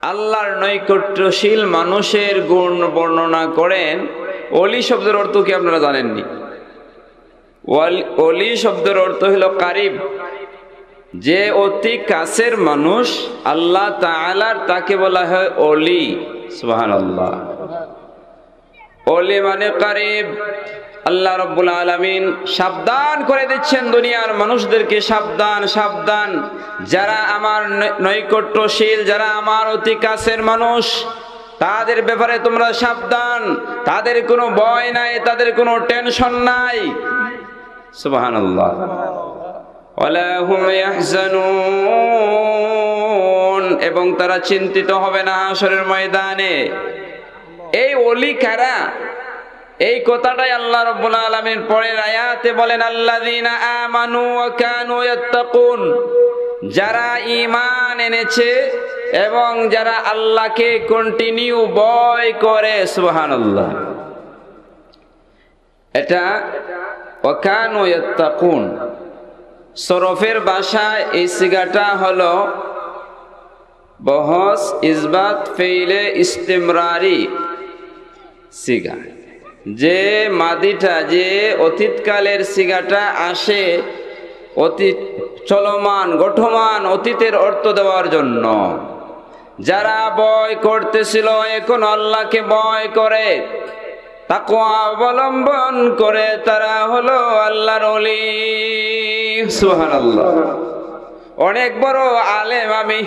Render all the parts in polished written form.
আল্লাহর নৈকট্যশীল মানুষের গুণ বর্ণনা করেন। ওলি শব্দের অর্থ কি আপনারা জানেননি? ওলি শব্দের অর্থ হলো কারিব, যে অতি কাছের মানুষ আল্লাহ তাআলার, তাকে বলা হয় ওলি। সুবহানাল্লাহ। ওলি মানে কারিব। আল্লাহ রাব্বুল আলামিন সাবধান করে দিচ্ছেন দুনিয়ার মানুষদেরকে, সাবধান সাবধান, যারা আমার নৈকট্যশীল, যারা আমার অতি কাছের মানুষ, তাদের ব্যাপারে তোমরা সাবধান। তাদের কোনো ভয় নাই, তাদের কোনো টেনশন নাই। সুবহানাল্লাহ। ওয়ালা হুম ইয়াহজানুন, এবং তারা চিন্তিত হবে না হাশরের ময়দানে। এই ওলি কারা? এই কথাটাই আল্লাহ রাব্বুল আলামিন পরের আয়াতে বলেন, আল্লাযীনা আমানু ওয়া কানু ইয়াত্তাকুন, যারা ঈমান এনেছে এবং যারা আল্লাহকে কন্টিনিউ ভয় করে। সুবহানাল্লাহ। এটা ওয়া কানু ইয়াত্তাকুন সরফের ভাষায় এই সিগাটা হলো বহস ইসবাত ফেইলে ইস্তিমরারি সিগা। যে মাদিটা, যে অতীতকালের সিগাটা আসে অতীত চলমান গঠমান অতীতের অর্থ দেওয়ার জন্য। যারা ভয় করতেছিল এখন আল্লাহকে ভয় করে, তাকওয়া অবলম্বন করে, তারা হলো আল্লাহর ওলি। সুবহানাল্লাহ। অনেক বড় আলেম আমি,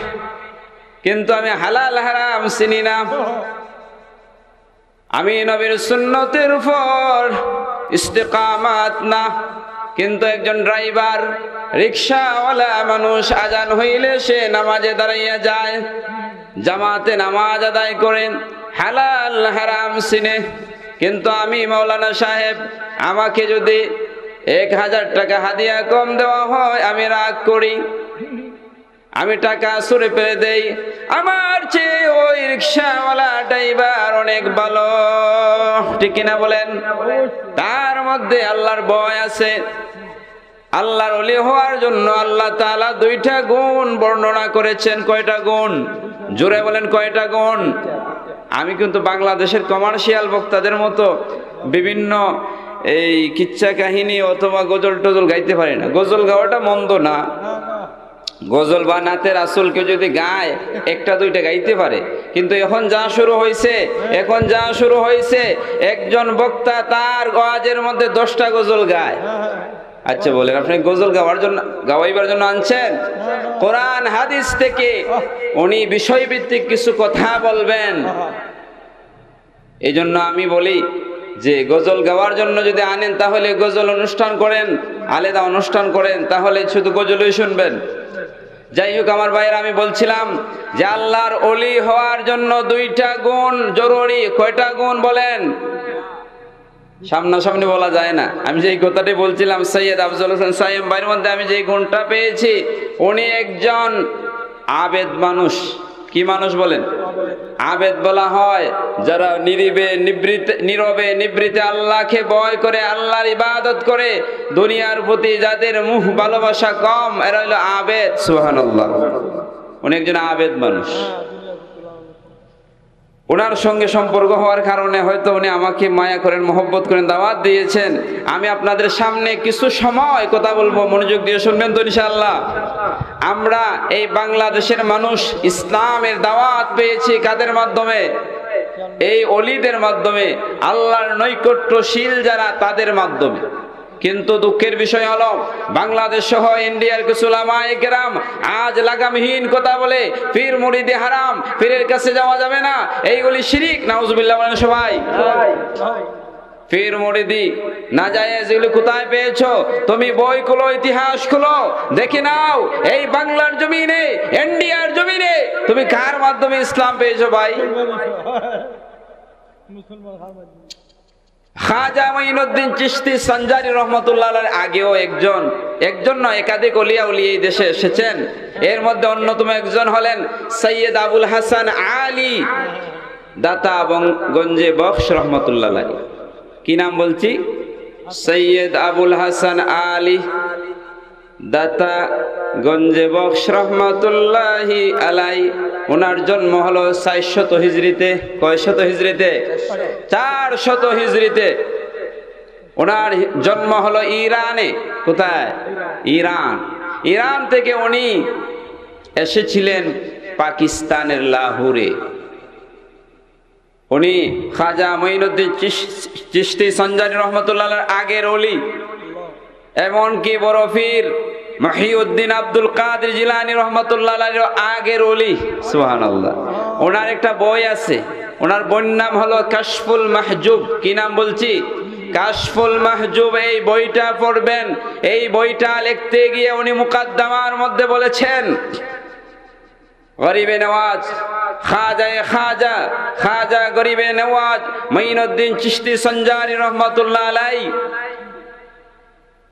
কিন্তু আমি হালাল হারাম চিনি না। আমি নবীর সুন্নতের উপর ইস্তেকামাত না, কিন্তু একজন ড্রাইভার, রিকশাওয়ালা মানুষ আজান হইলে সে নামাজে দাঁড়াইয়া যায়, জামাতে নামাজ আদায় করেন, হালাল হারাম চিনে। কিন্তু আমি মাওলানা সাহেব, আমাকে যদি 1000 টাকা হাদিয়া কম দেওয়া হয় আমি রাগ করি, আমি টাকা ছুঁড়ে ফেলে দেই। আমার চেয়ে ওই রিকশাওয়ালা ড্রাইভার অনেক ভালো, ঠিক কিনা বলেন? তার মধ্যে আল্লাহর ভয় আছে। আল্লাহর ওলি হওয়ার জন্য আল্লাহ তাআলা 2টা গুণ বর্ণনা করেছেন। কয়টা গুণ? জোরে বলেন, কয়টা গুণ? আমি কিন্তু বাংলাদেশের কমার্শিয়াল বক্তাদের মতো বিভিন্ন এই কিচ্ছা কাহিনী অথবা গজল টজল গাইতে পারি না। গজল গাওয়াটা মন্দ না, গজল বা নাতে রাসূলকে যদি গায় 1টা 2টা গাইতে পারে, কিন্তু এখন যা শুরু হয়েছে একজন বক্তা তার ওয়াজের মধ্যে 10টা গজল গায়। আচ্ছা বলেন, আপনি গজল গাওয়াইবার জন্য আনছেন? কোরআন হাদিস থেকে উনি বিষয়ভিত্তিক কিছু কথা বলবেন। এই জন্য আমি বলি যে গজল গাওয়ার জন্য যদি আনেন তাহলে গজল অনুষ্ঠান করেন, আলাদা অনুষ্ঠান করেন, তাহলে শুধু গজলই শুনবেন। যাই হোক আমার ভাইয়েরা, আমি বলছিলাম যে আল্লাহর ওলি হওয়ার জন্য 2টা গুণ জরুরি। কয়টা গুণ বলেন? সামনাসামনি বলা যায় না। আমি যেই কথাটি বলছিলাম, সৈয়দ আফজল হোসেন সাইম ভাইয়ের মধ্যে আমি যেই গুণটা পেয়েছি, উনি একজন আবেদ মানুষ। কি মানুষ বলেন? আবেদ বলা হয় যারা নীরবে নিবৃতে আল্লাহকে ভয় করে, আল্লাহর ইবাদত করে, দুনিয়ার প্রতি যাদের মুহ ভালোবাসা কম, এরা হলো আবেদ। সুবহানাল্লাহ। উনি একজন আবেদ মানুষ। ওনার সঙ্গে সম্পর্ক হওয়ার কারণে হয়তো উনি আমাকে মায়া করেন, মহব্বত করেন, দাওয়াত দিয়েছেন। আমি আপনাদের সামনে কিছু সময় কথা বলবো, মনোযোগ দিয়ে শুনবেন তো ইনশাআল্লাহ। আমরা এই বাংলাদেশের মানুষ ইসলামের দাওয়াত পেয়েছি কাদের মাধ্যমে? এই ওলিদের মাধ্যমে, আল্লাহর নৈকট্যশীল যারা, তাদের মাধ্যমে। কিন্তু দুঃখের বিষয় হলো বাংলাদেশ সহ ইন্ডিয়ার কিছু উলামায়ে কেরাম আজ লাগামহীন কথা বলে, পীর মুরিদি হারাম, পীরের কাছে যাওয়া যাবে না, এইগুলি শিরিক। নাউজুবিল্লাহ বলেন সবাই। পীর মুরিদি নাজায়েজ, এগুলি কোথায় পেয়েছো? তুমি বই খুলো, ইতিহাস খুলো, দেখে নাও এই বাংলার জমিনে, ইন্ডিয়ার জমিনে তুমি কার মাধ্যমে ইসলাম পেয়েছো ভাই? খাজা মঈনুদ্দিন চিশতি সঞ্জারি রহমতুল্লাহ আলাইহির আগেও একজন নয়, একাধিক ওলিয়া উলিয়া এই দেশে এসেছেন। এর মধ্যে অন্যতম একজন হলেন সৈয়দ আবুল হাসান আলী দাতা এবং গঞ্জে বখশ রহমতুল্লাহ আলাইহি। কি নাম বলছি? সৈয়দ আবুল হাসান আলী দাতা গঞ্জে বক্স রহমাতুল্লাহি আলাই, ওনার জন্ম হলো 400 হিজরিতে। কয়শত হিজরিতে? 400 হিজরিতে। ওনার জন্ম হলো ইরানে। কোথায়? ইরান। ইরান থেকে উনি এসেছিলেন পাকিস্তানের লাহোরে। উনি খাজা মঈনুদ্দিন চিশতি সঞ্জানী রহমতুল্লাহ আগের ওলি, এমনকি বড় পীর মহিউদ্দিন আব্দুল কাদের জিলানী রহমতুল্লাহ আগের ওলি। সুবহানাল্লাহ। ওনার একটা বই আছে, ওনার বইয়ের নাম হলো কাশফুল মাহজুব। কি নাম বলছি? কাশফুল মাহজুব। এই বইটা পড়বেন। এই বইটা লিখতে গিয়ে উনি মুকাদ্দমার মধ্যে বলেছেন, গরিবে নওয়াজ খাজা গরিবে নওয়াজ মঈনুদ্দিন চিশতি সঞ্জানী রহমাতুল্লাহ আলাই,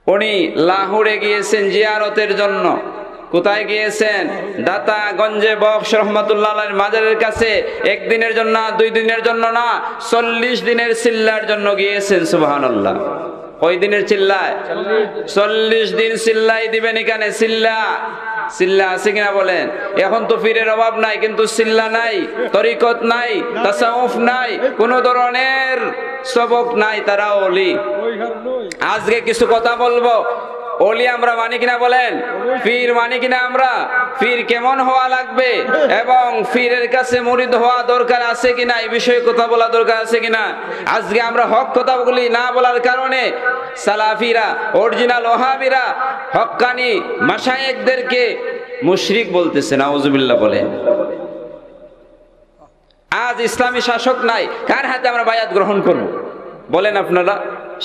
উনি লাহোরে গিয়েছেন জিয়ারতের জন্য। কোথায় গিয়েছেন? দাতা গঞ্জে বক্স রহমাতুল্লাহ আলাইহির মাজারের কাছে। একদিনের জন্য না, 2 দিনের জন্য না, 40 দিনের চিল্লার জন্য গিয়েছেন। সুবহানাল্লাহ। কয় দিনের চিল্লায়? 40 দিন চিল্লাই দিবেন এখানে। চিল্লা আছে কিনা বলেন? এখন তো পীরের অভাব নাই, কিন্তু চিল্লা নাই, তরিকত নাই, তাসাউফ নাই, কোন ধরনের সবক নাই, তারা ওলি। আজকে কিছু কথা বলবো। ওলি আমরা মানি কিনা বলেন? পীর মানি কিনা আমরা? পীর কেমন হওয়া লাগবে এবং পীরের কাছে মুরিদ হওয়া দরকার আছে কিনা, এই বিষয়ে কথা বলা দরকার আছে কিনা। আজকে আমরা হক কথাগুলি না বলার কারণে সালাফিরা, অরিজিনাল ওহাবিরা হক্কানি মাশায়েখদেরকে মুশরিক বলতেছে। নাউজুবিল্লাহ বলেন। আজ ইসলামী শাসক নাই, কার হাতে আমরা বায়াত গ্রহণ করব? বলেন আপনারা।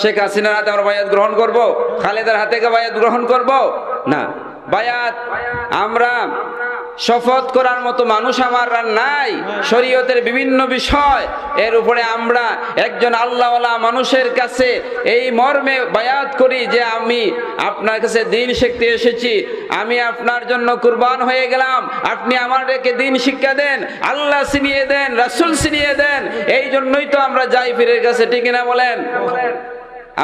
শেখ হাসিনার হাতে আমরা বায়াত গ্রহণ করব? খালেদার হাতে বায়াত গ্রহণ করব? না। বায়াত আমরা শপথ করার মতো মানুষ আমার নাই। শরীয়তের বিভিন্ন বিষয় এর উপরে আমরা একজন আল্লাহওয়ালা মানুষের কাছে এই মর্মে বায়াত করি যে আমি আপনার কাছে দ্বীন শিখতে এসেছি, আমি আপনার জন্য কুরবান হয়ে গেলাম, আপনি আমাদেরকে দ্বীন শিক্ষা দেন, আল্লাহ চিনিয়ে দেন, রাসূল চিনিয়ে দেন। এই জন্যই তো আমরা যাই পীরের কাছে, ঠিক না বলেন?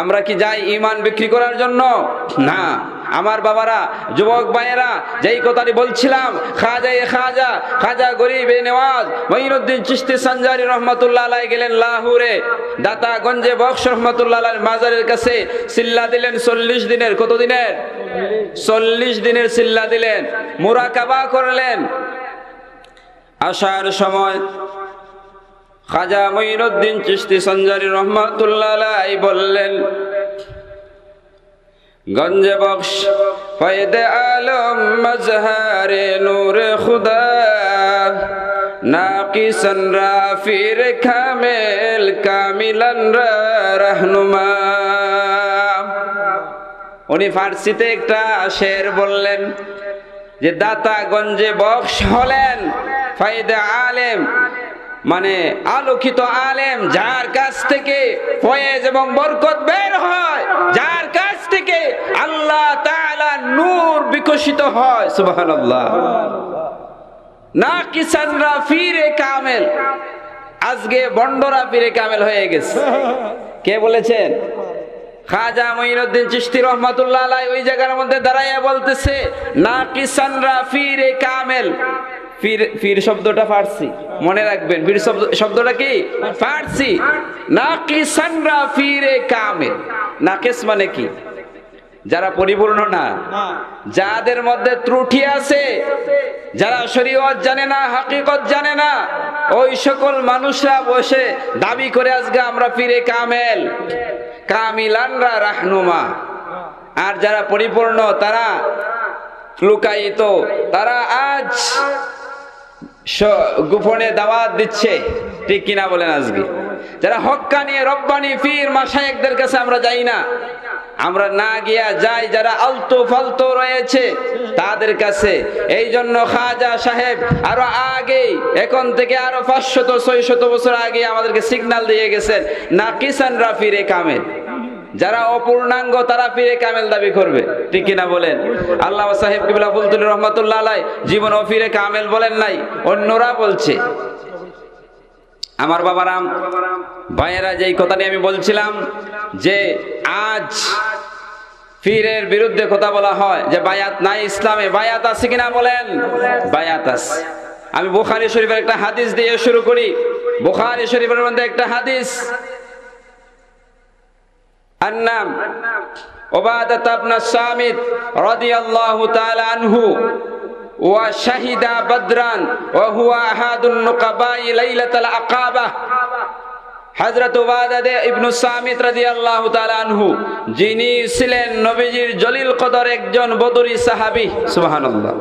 আমরা কি যাই ঈমান বিক্রি করার জন্য? না। আমার বাবারা, যুবক ভাইয়েরা, যেই কথাটি বলছিলাম, খাজা গরিবে নওয়াজ মঈনুদ্দিন চিশতি সঞ্জানী রহমাতুল্লাহ আলাইহি গেলেন লাহোরে, দাতা গঞ্জে বক্স রহমাতুল্লাহ আলাইহির মাজারের কাছে। চিল্লা দিলেন 40 দিনের। কত দিনের? 40 দিনের চিল্লা দিলেন, মুরাকাবা করলেন। আসার সময় খাজা মঈনুদ্দিন চিশতি সঞ্জানী রহমাতুল্লাহ আলাইহি বললেন, গঞ্জে বক্স ফয়েদে আলম মজহারে নূরে খুদা নাকিসান রাফির কামেল কামিলান রাহনুমা। উনি ফার্সিতে একটা শের বললেন যে দাতা গঞ্জে বক্স হলেন ফয়েদে আলেম, মানে আলোকিত আলেম, যার কাছ থেকে ফয়েজ এবং বরকত বের হয়, যার কাছ থেকে আল্লাহ তাআলা নূর বিকশিত হয়। সুবহানাল্লাহ। নাকিসান রাফিরে কামেল। আজকে বন্ডরা পীরে কামেল হয়ে গেছে। কে বলেছেন? খাজা মঈনুদ্দিন চিশতি রহমাতুল্লাহ আলাইহি ওই জায়গার মধ্যে দাঁড়াইয়া বলতেছে নাকিসান রাফিরে কামেল। পীর শব্দটা ফার্সি, মনে রাখবেন। পীর শব্দটা কি? ফার্সি। নাকিসান রাফিরে কামেল। নাকিস মানে কি? যারা পরিপূর্ণ না, যাদের মধ্যে ত্রুটি আছে, যারা শরীয়ত জানে না, হাকিকত জানে না, ওই সকল মানুষরা বসে দাবি করে আজকে আমরা পীরে কামেল, কামিলানরা রাহনুমা। আর যারা পরিপূর্ণ তারা লুকায়িত, তারা আজ গোপনে দাওয়াত দিচ্ছে, ঠিক কিনা বলেন? আজকে যারা হক্কানি রব্বানি পীর মাশায়েখদের কাছে আমরা যাই না, আমরা না গিয়া যাই যারা আলতু ফালতু রয়েছে তাদের কাছে। এই জন্য খাজা সাহেব আরো আগে, এখন থেকে আরো 500-600 বছর আগে আমাদেরকে সিগন্যাল দিয়ে গেছেন, নাকিসান রাফিরে কামেল। যারা অপূর্ণাঙ্গ তারা পীরে কামেল দাবি করবে, ঠিক কিনা বলেন? আল্লামা সাহেব কিবলা ফুলতুলি রহমাতুল্লাহ আলাইহি জীবন ও পীরে কামেল বলেন নাই, অন্যরা বলছে। আমার বাবারাম, ভাইয়েরা, যেই কথাটি আমি বলছিলাম যে আজ পীরের বিরুদ্ধে কথা বলা হয় যে বায়াত নাই ইসলামে। বায়াত আছে কিনা বলেন? বায়াত আছে। আমি বুখারী শরীফের একটা হাদিস দিয়ে শুরু করি। বুখারী শরীফের মধ্যে একটা হাদিস, আন্নাম উবাদাহ ইবনে সামিত রাদিয়াল্লাহু তাআলা আনহু ওয়া শাহিদা বদরান ওয়া হুয়া আহাদুন নুকাবাই লাইলাতুল আকাবা। হযরত উবাদাহ ইবনে সামিত রাদিয়াল্লাহু তাআলা আনহু, যিনি ছিলেন নবীজির জলিল কদর একজন বদরি সাহাবী। সুবহানাল্লাহ,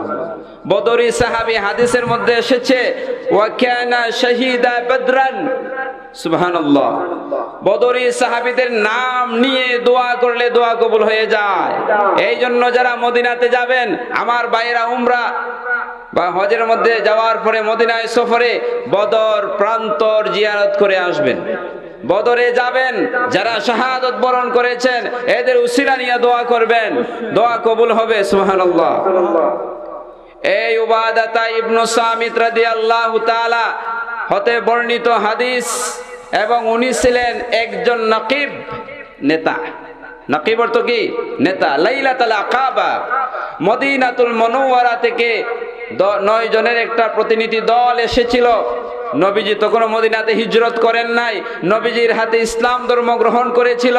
বদরি সাহাবী। হাদিসের মধ্যে এসেছে ওয়া কানা শাহিদা বদরান। সুবহানাল্লাহ, বদরি সাহাবীদের নাম নিয়ে দোয়া করলে দোয়া কবুল হয়ে যায়। এই জন্য যারা মদিনাতে যাবেন, আমার ভাইরা উমরা বা হজের মধ্যে যাওয়ার পরে মদিনায় সফরে বদর প্রান্তর জিয়ারত করে আসবেন। বদরে যাবেন, যারা শাহাদাত বরণ করেছেন এদের উসিলা নিয়ে দোয়া করবেন, দোয়া কবুল হবে। সুবহানাল্লাহ। এই উবাদাহ ইবনে সামিত রাদিয়াল্লাহু তাআলা হতে বর্ণিত হাদিস, এবং উনি ছিলেন একজন নকিব, নেতা। নকিব অর্থ কি? নেতা। লাইলাতুল আকাবা, মদিনাতুল মুনাওয়ারা থেকে 9 জনের একটা প্রতিনিধি দল এসেছিল। নবীজি তখন মদিনাতে হিজরত করেন নাই, নবীজির হাতে ইসলাম ধর্ম গ্রহণ করেছিল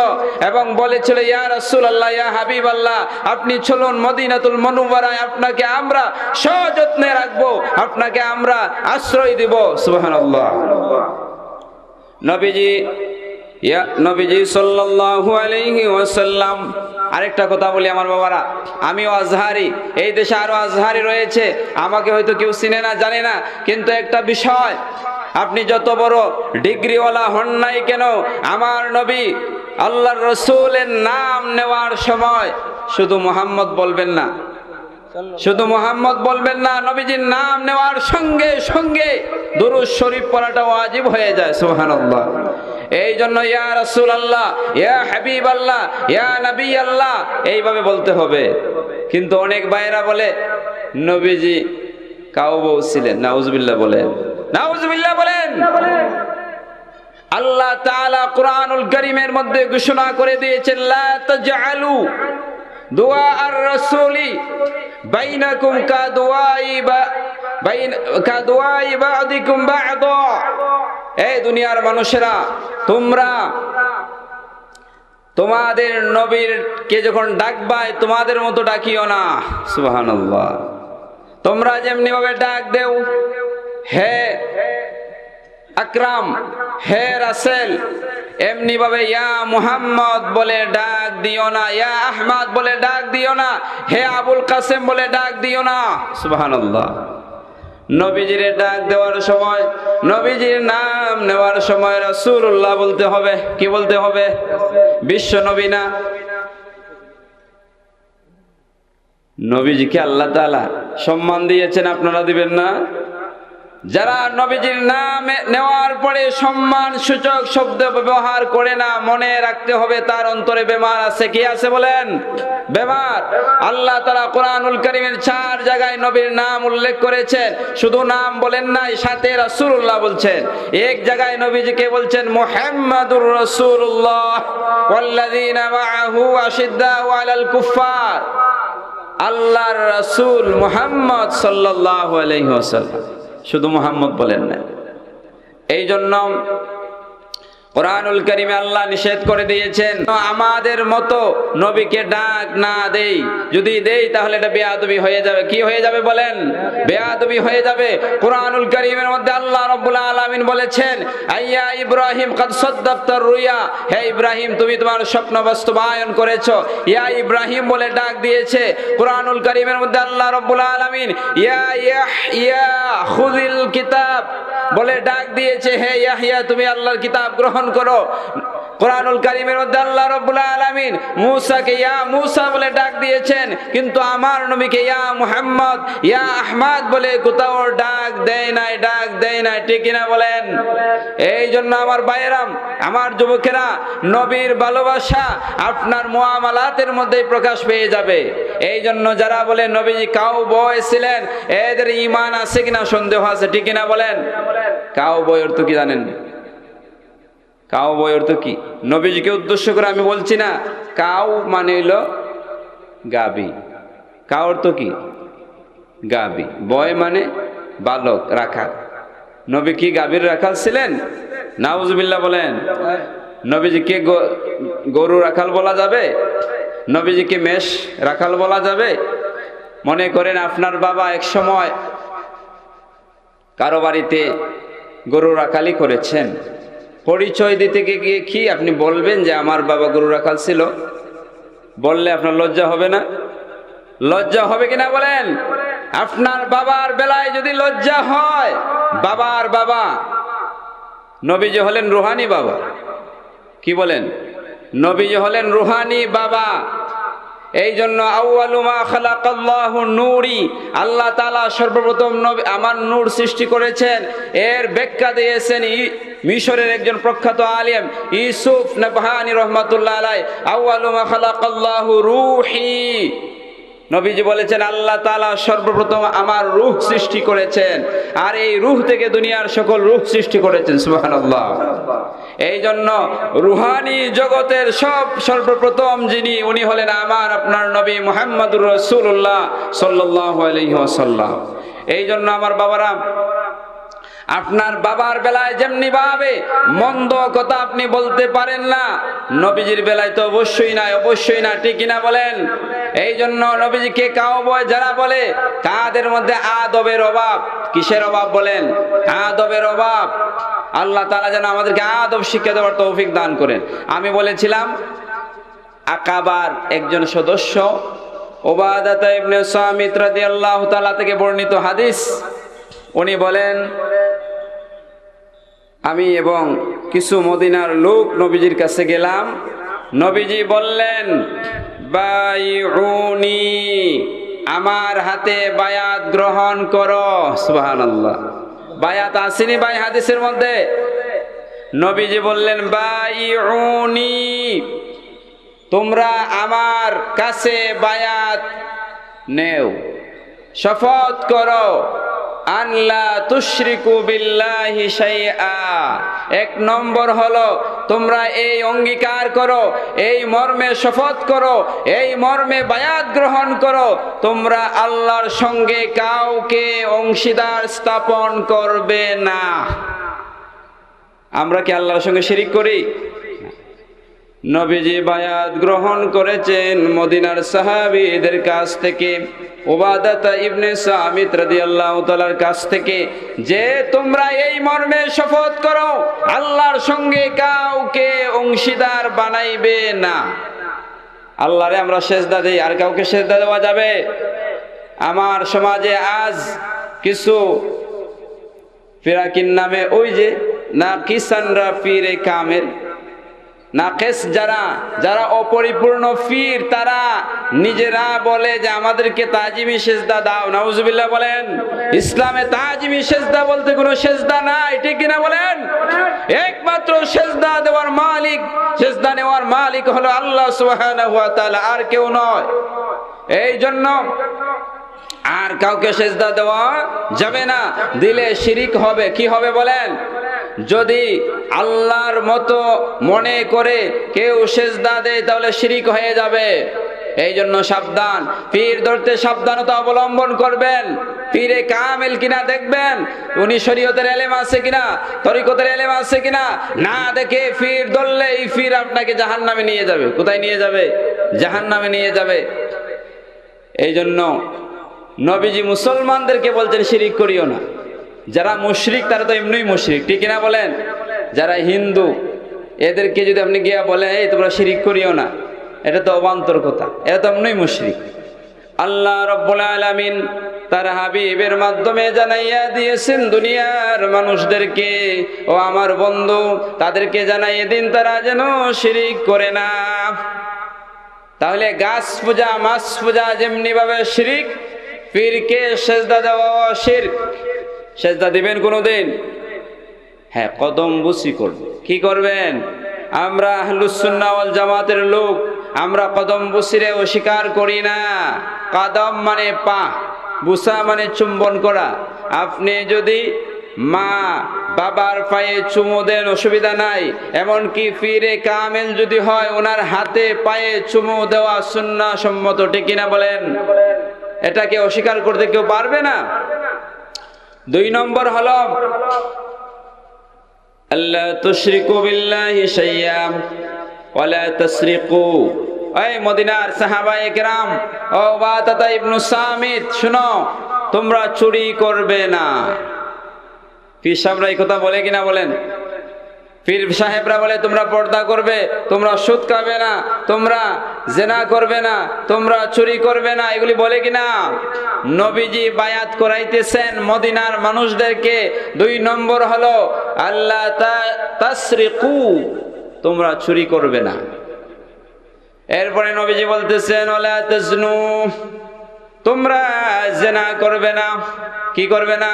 এবং বলেছিল, ইয়া রাসূলুল্লাহ, ইয়া হাবিবাল্লাহ, আপনি চলুন মদিনাতুল মুনাওয়ারায়, আপনাকে আমরা সযত্নে রাখবো, আপনাকে আমরা আশ্রয় দিব। সুবহানাল্লাহ। নবীজি সাল্লাল্লাহু আলাইহি ওয়াসাল্লাম, আরেকটা কথা বলি আমার বাবারা, আমিও আজহারি, এই দেশে আরো আজহারি রয়েছে, আমাকে হয়তো কেউ চিনে না, জানে না, কিন্তু একটা বিষয়, আপনি যত বড় ডিগ্রিওয়ালা হন নাই কেন, আমার নবী আল্লাহর রাসূলের নাম নেওয়ার সময় শুধু মুহাম্মদ বলবেন না, শুধু মুহাম্মদ বলবেন না, নবীজির নাম নেওয়ার সঙ্গে সঙ্গে দুরূদ শরীফ পড়াটা ওয়াজিব হয়ে যায়। সুবহানাল্লাহ। এই জন্য ইয়া রাসূলুল্লাহ, ইয়া হাবিবাল্লাহ, ইয়া নবী আল্লাহ এইভাবে বলতে হবে। কিন্তু অনেক ভাইরা বলে নবীজি কাউবো ছিলেন। নাউজুবিল্লাহ বলেন, নাউজুবিল্লাহ বলেন। আল্লাহ তাআলা কুরআনুল কারীমের মধ্যে ঘোষণা করে দিয়েছেন, লা তাজআলু দুআ আর-রাসূলি বাইনাকুম কাদুআই বা'দিকুম বা'দা। এই দুনিয়ার মানুষেরা, তোমরা তোমাদের নবীকে যখন ডাকবাই তোমাদের মতো ডাকিও না। সুবহানাল্লাহ। তোমরা যেমনি ভাবে ডাক দেও, হে আকরাম, হে রাসেল, এমনি ভাবে ইয়া মুহাম্মদ বলে ডাক দিও না, ইয়া আহমদ বলে ডাক দিও না, হে আবুল কাসেম বলে ডাক দিও না। সুবহানাল্লাহ। নবীজির ডাক দেওয়ার সময়, নবীজির নাম নেওয়ার সময় রাসূলুল্লাহ বলতে হবে। কি বলতে হবে? বিশ্ব নবী না? নবীজিকে আল্লাহ তাআলা সম্মান দিয়েছেন, আপনারা দিবেন না? যারা নবীজির নাম নেওয়ার পরে সম্মান সূচক শব্দ ব্যবহার করে না, মনে রাখতে হবে তার অন্তরে বেমার আছে। কি আছে বলেন? বেমার। আল্লাহ তাআলা কুরআনুল কারীমের 4 জায়গায় নবীর নাম উল্লেখ করেছেন, শুধু নাম বলেন নাই, সাথে রাসূলুল্লাহ বলছেন। এক জায়গায় নবীজিকে বলছেন মুহাম্মাদুর রাসূলুল্লাহ ওয়াল্লাযীনা মাআহু আশিদ্দাউ আলাল কুফফার। আল্লাহর রাসূল মুহাম্মদ সাল্লাল্লাহু আলাইহি ওয়াসাল্লাম, শুধু মুহাম্মদ বলেন না। এই জন্য কুরআনুল কারীমে আল্লাহ নিষেধ করে দিয়েছেন আমাদের মতো নবীকে ডাক না দেই। যদি দেই তাহলে এটা বেয়াদবি হয়ে যাবে। কি হয়ে যাবে বলেন? বেয়াদবি হয়ে যাবে। কুরআনুল কারীমের মধ্যে আল্লাহ রাব্বুল আলামিন বলেছেন, আইয়া ইব্রাহিম কাদ সাদ্দাকতার রুয়া, হে ইব্রাহিম তুমি তোমার স্বপ্ন বাস্তবায়ন করেছো। ইয়া ইব্রাহিম বলে ডাক দিয়েছে। কুরআনুল কারীমের মধ্যে আল্লাহ রাব্বুল আলামিন ইয়া ইয়াহইয়া খুযিল কিতাব বলে ডাক দিয়েছে, হে ইয়াহইয়া তুমি আল্লাহর কিতাব গ্রহণ করো। কুরআনুল কারীমের মধ্যে আল্লাহ রাব্বুল আলামিন মূসাকে ইয়া মূসা বলে ডাক দিয়েছেন, কিন্তু আমার নবীকে ইয়া মুহাম্মদ, ইয়া আহমদ বলে কোথাও ডাক দেয় নাই, ডাক দেয় নাই। ঠিক কিনা বলেন? এই জন্য আমার ভাইয়েরাম, আমার যুবকেরা, নবীর ভালোবাসা আপনার মুআমালাতের মধ্যেই প্রকাশ পেয়ে যাবে। এই জন্য যারা বলে নবীজি কাউবয় ছিলেন, এদের ঈমান আছে কিনা সন্দেহ আছে। ঠিক কিনা বলেন? কাউবয় অর্থ কি জানেন? কাউবয় অর্থ কি? নবীজিকে উদ্দেশ্য করে আমি বলছি না। কাউ মানে হইল গাবি। কা অর্থ কি? গাবি। বয় মানে বালক, রাখাল। নবী কি গাভীর রাখাল ছিলেন? নাউজুবিল্লাহ বলেন। নবীজিকে গরু রাখাল বলা যাবে? নবীজিকে মেষ রাখাল বলা যাবে? মনে করেন আপনার বাবা এক সময় কারো বাড়িতে গরু রাখালি করেছেন, পরিচয় দিতে গিয়ে কি আপনি বলবেন যে আমার বাবা গরু রাখাল ছিল? বললে আপনার লজ্জা হবে না? লজ্জা হবে কিনা বলেন? আপনার বাবার বেলায় যদি লজ্জা হয়, বাবার বাবা নবীজি হলেন রুহানি বাবা। কি বলেন? নবীজি হলেন রুহানি বাবা। এই জন্য আউয়ালু মা খালাকাল্লাহু নূরি, আল্লাহ তাআলা সর্বপ্রথম নবী আমার নূর সৃষ্টি করেছেন। এর ব্যাখ্যা দিয়েছেন মিশরের একজন প্রখ্যাত আলেম ইউসুফ নাবহানী রহমাতুল্লাহ আলাইহি, আউয়ালু মা খালাকাল্লাহু রূহি। নবীজি বলেছেন আল্লাহ তাআলা সর্বপ্রথম আমার রূহ সৃষ্টি করেছেন, আর এই রূহ থেকে দুনিয়ার সকল রূহ সৃষ্টি করেছেন। সুবহানাল্লাহ। এই জন্য রুহানি জগতের সর্বপ্রথম যিনি, উনি হলেন আমার আপনার নবী মুহাম্মদুর রাসূলুল্লাহ সাল্লাল্লাহু আলাইহি ওয়াসাল্লাম। এই জন্য আমার বাবারা, আপনার বাবার বেলায় যেমনি ভাবে মন্দ কথা আপনি বলতে পারেন না, নবীজির বেলায় তো অবশ্যই না, অবশ্যই না। ঠিক কিনা বলেন? এই জন্য নবীজিকে কাউবয় যারা বলে, তাদের মধ্যে আদবের অভাব। কিসের অভাব বলেন? আদবের অভাব। আল্লাহ তাআলা যেন আমাদেরকে আদব শিক্ষা দেওয়ার তৌফিক দান করেন। আমি বলেছিলাম আকাবার একজন সদস্য উবাদাহ ইবনে সামিত রাদিয়াল্লাহু তাআলা থেকে বর্ণিত হাদিস, উনি বলেন আমি এবং কিছু মদিনার লোক নবীজির কাছে গেলাম। নবীজি বললেন বাইউনি, আমার হাতে বায়াত গ্রহণ করো। সুবহানাল্লাহ। বায়াত আসেনি ভাই হাদিসের মধ্যে? নবীজি বললেন বাইউনি, তোমরা আমার কাছে বায়াত নেও, শপথ করো আল্লাহ তুশরিকু বিল্লাহি শাইআ। এক নম্বর হলো তোমরা এই অঙ্গীকার করো, এই মর্মে শপথ করো, এই মর্মে বায়াত গ্রহণ করো, তোমরা আল্লাহর সঙ্গে কাউকে অংশীদার স্থাপন করবে না। আমরা কি আল্লাহর সঙ্গে শিরিক করি? নবীজি বায়াত গ্রহণ করেছেন মদিনার সাহাবীদের কাছ থেকে, উবাদাহ ইবনে সামিত রাদিয়াল্লাহু তাআলার কাছ থেকে, যে তোমরা এই মর্মে শপথ করো আল্লাহর সঙ্গে কাউকে অংশীদার বানাইবে না। আল্লাহরে আমরা সেজদা দেই, আর কাউকে সেজদা দেওয়া যাবে? আমার সমাজে আজ কিছু ফিরাকিন নামে ওই যে নাকিসানরা পীরে কামেল, নাকেস যারা অপরিপূর্ণ পীর, তারা নিজেরা বলে যে আমাদেরকে তাজিমি সেজদা দাও। নাউজুবিল্লাহ বলেন। ইসলামে তাজিমি সেজদা বলতে কোনো সেজদা নাই। ঠিক কিনা বলেন? একমাত্র সেজদা দেওয়ার মালিক, সেজদা নেওয়ার মালিক হলো আল্লাহ সুবহানাহু ওয়া তাআলা, আর কেউ নয়। এই জন্য আর কাউকে সেজদা দেওয়া যাবে না, দিলে শিরিক হবে। কি হবে বলেন? যদি আল্লাহর মতো মনে করে কেউ সেজদা দেয় তাহলে শিরিক হয়ে যাবে। এই জন্য সাবধান, পীর ধরতে সাবধানতা অবলম্বন করবেন। পীরে কামেল কিনা দেখবেন, উনি শরীয়তের এলেম আছে কিনা, তরিকতের এলেম আছে কিনা, না দেখে পীর ধরলে এই পীর আপনাকে জাহান্নামে নিয়ে যাবে। কোথায় নিয়ে যাবে? জাহান্নামে নিয়ে যাবে। এই জন্য নবীজি মুসলমানদেরকে বলছেন শিরিক করিও না। যারা মুশরিক তারা তো এমনিই মুশরিক। ঠিক কিনা বলেন? যারা হিন্দু, এদেরকে যদি আপনি গিয়া বলেন এই তোমরা শিরিক করিও না, এটা তো অবান্তর কথা, এটা তো এমনিই মুশরিক। আল্লাহ রাব্বুল আলামিন তার হাবিবের মাধ্যমে জানাইয়া দিয়েছেন দুনিয়ার মানুষদেরকে, ও আমার বন্ধু, তাদেরকে জানাইয়ে দিন তারা যেন শিরিক করে না। তাহলে গাছ পূজা, মাছ পূজা যেমনি ভাবে শিরিক, পীরকে সেজদা দেওয়া শিরক। সেজদা দিবেন কোনোদিন? হ্যাঁ, কদম বুসি করবে। কি করবেন? আমরা আহলুস সুন্নাহ ওয়াল জামাতের লোক, আমরা কদম বুসিরে অস্বীকার করি না। কদম মানে পা, বুসা মানে চুম্বন করা। আপনি যদি মা বাবার পায়ে চুমু দেন, অসুবিধা নাই। এমনকি পীরে কামেল যদি হয় ওনার হাতে পায়ে চুমু দেওয়া সুন্নাহ সম্মত, ঠিক কিনা বলেন? এটাকে অস্বীকার করতে কেউ পারবে না। 2 নম্বর হলো আল্লাহ তুশরিকু বিল্লাহি শাইয়্যা ওয়া লা তাসরিকু। এই মদিনার সাহাবায়ে কেরাম, ও বাতাতা ইবনু সামিত, শুনো, তোমরা চুরি করবে না। পীর সাহেবরা এই কথা বলে কিনা বলেন? পীর সাহেবরা বলে তোমরা পর্দা করবে, তোমরা সুদ খাবে না, তোমরা জেনা করবে না, তোমরা চুরি করবে না, এগুলি বলে কিনা? নবীজি বায়াত করাইতেছেন মদিনার মানুষদেরকে। 2 নম্বর হলো আল্লাহ তাসরিকু, তোমরা চুরি করবে না। এরপরে নবীজি বলতেছেন ওয়ালা তাজনু, তোমরা জেনা করবে না। কি করবে না?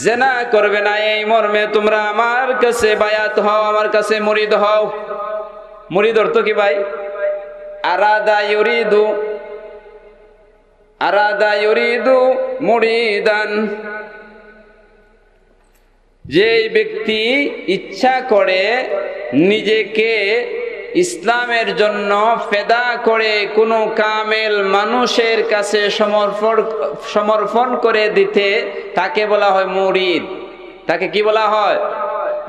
জেনা করবে না। এই মর্মে তোমরা আমার কাছে বায়াত হও, আমার কাছে মুরিদ হও। মুরিদ অর্থ কি ভাই? আরাদা ইউরিদু মুরিদান। যে ব্যক্তি ইচ্ছা করে নিজেকে ইসলামের জন্য ফেদা করে কোনো কামেল মানুষের কাছে সমর্পণ করে দিতে, তাকে বলা হয় মুরিদ। তাকে কি বলা হয়?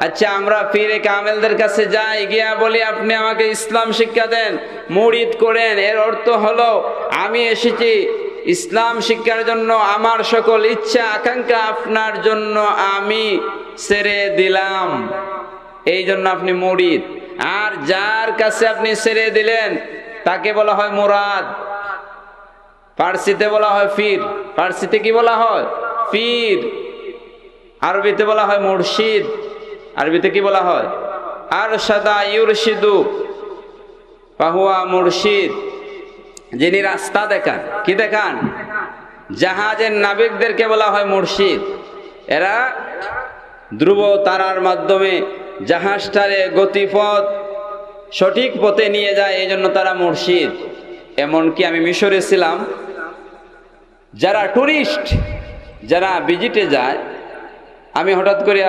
আচ্ছা, আমরা পীরে কামেলদের কাছে যাই, গিয়া বলি আপনি আমাকে ইসলাম শিক্ষা দেন, মুরিদ করেন। এর অর্থ হলো আমি এসেছি ইসলাম শিক্ষার জন্য, আমার সকল ইচ্ছা আকাঙ্ক্ষা আপনার জন্য আমি ছেড়ে দিলাম, এই জন্য আপনি মুরিদ। আর যার কাছে আপনি ছেড়ে দিলেন তাকে বলা হয় মুরাদ। ফার্সিতে বলা হয় পীর। ফার্সিতে কি বলা হয়? পীর। আরবিতে বলা হয় মুর্শিদ। আরবিতে কি বলা হয়? আরশাদা ইউরশিদু ফাহুয়া মুর্শিদ। যিনি রাস্তা দেখান। কি দেখান? জাহাজের নাবিকদেরকে বলা হয় মুর্শিদ। এরা ধ্রুব তারার মাধ্যমে জাহাজটারে গতিপথ সঠিক পথে নিয়ে যায়, এই জন্য তারা মুর্শিদ। এমনকি আমি মিশরে ছিলাম, যারা টুরিস্ট, যারা ভিজিটে যায়, আমি হঠাৎ করে,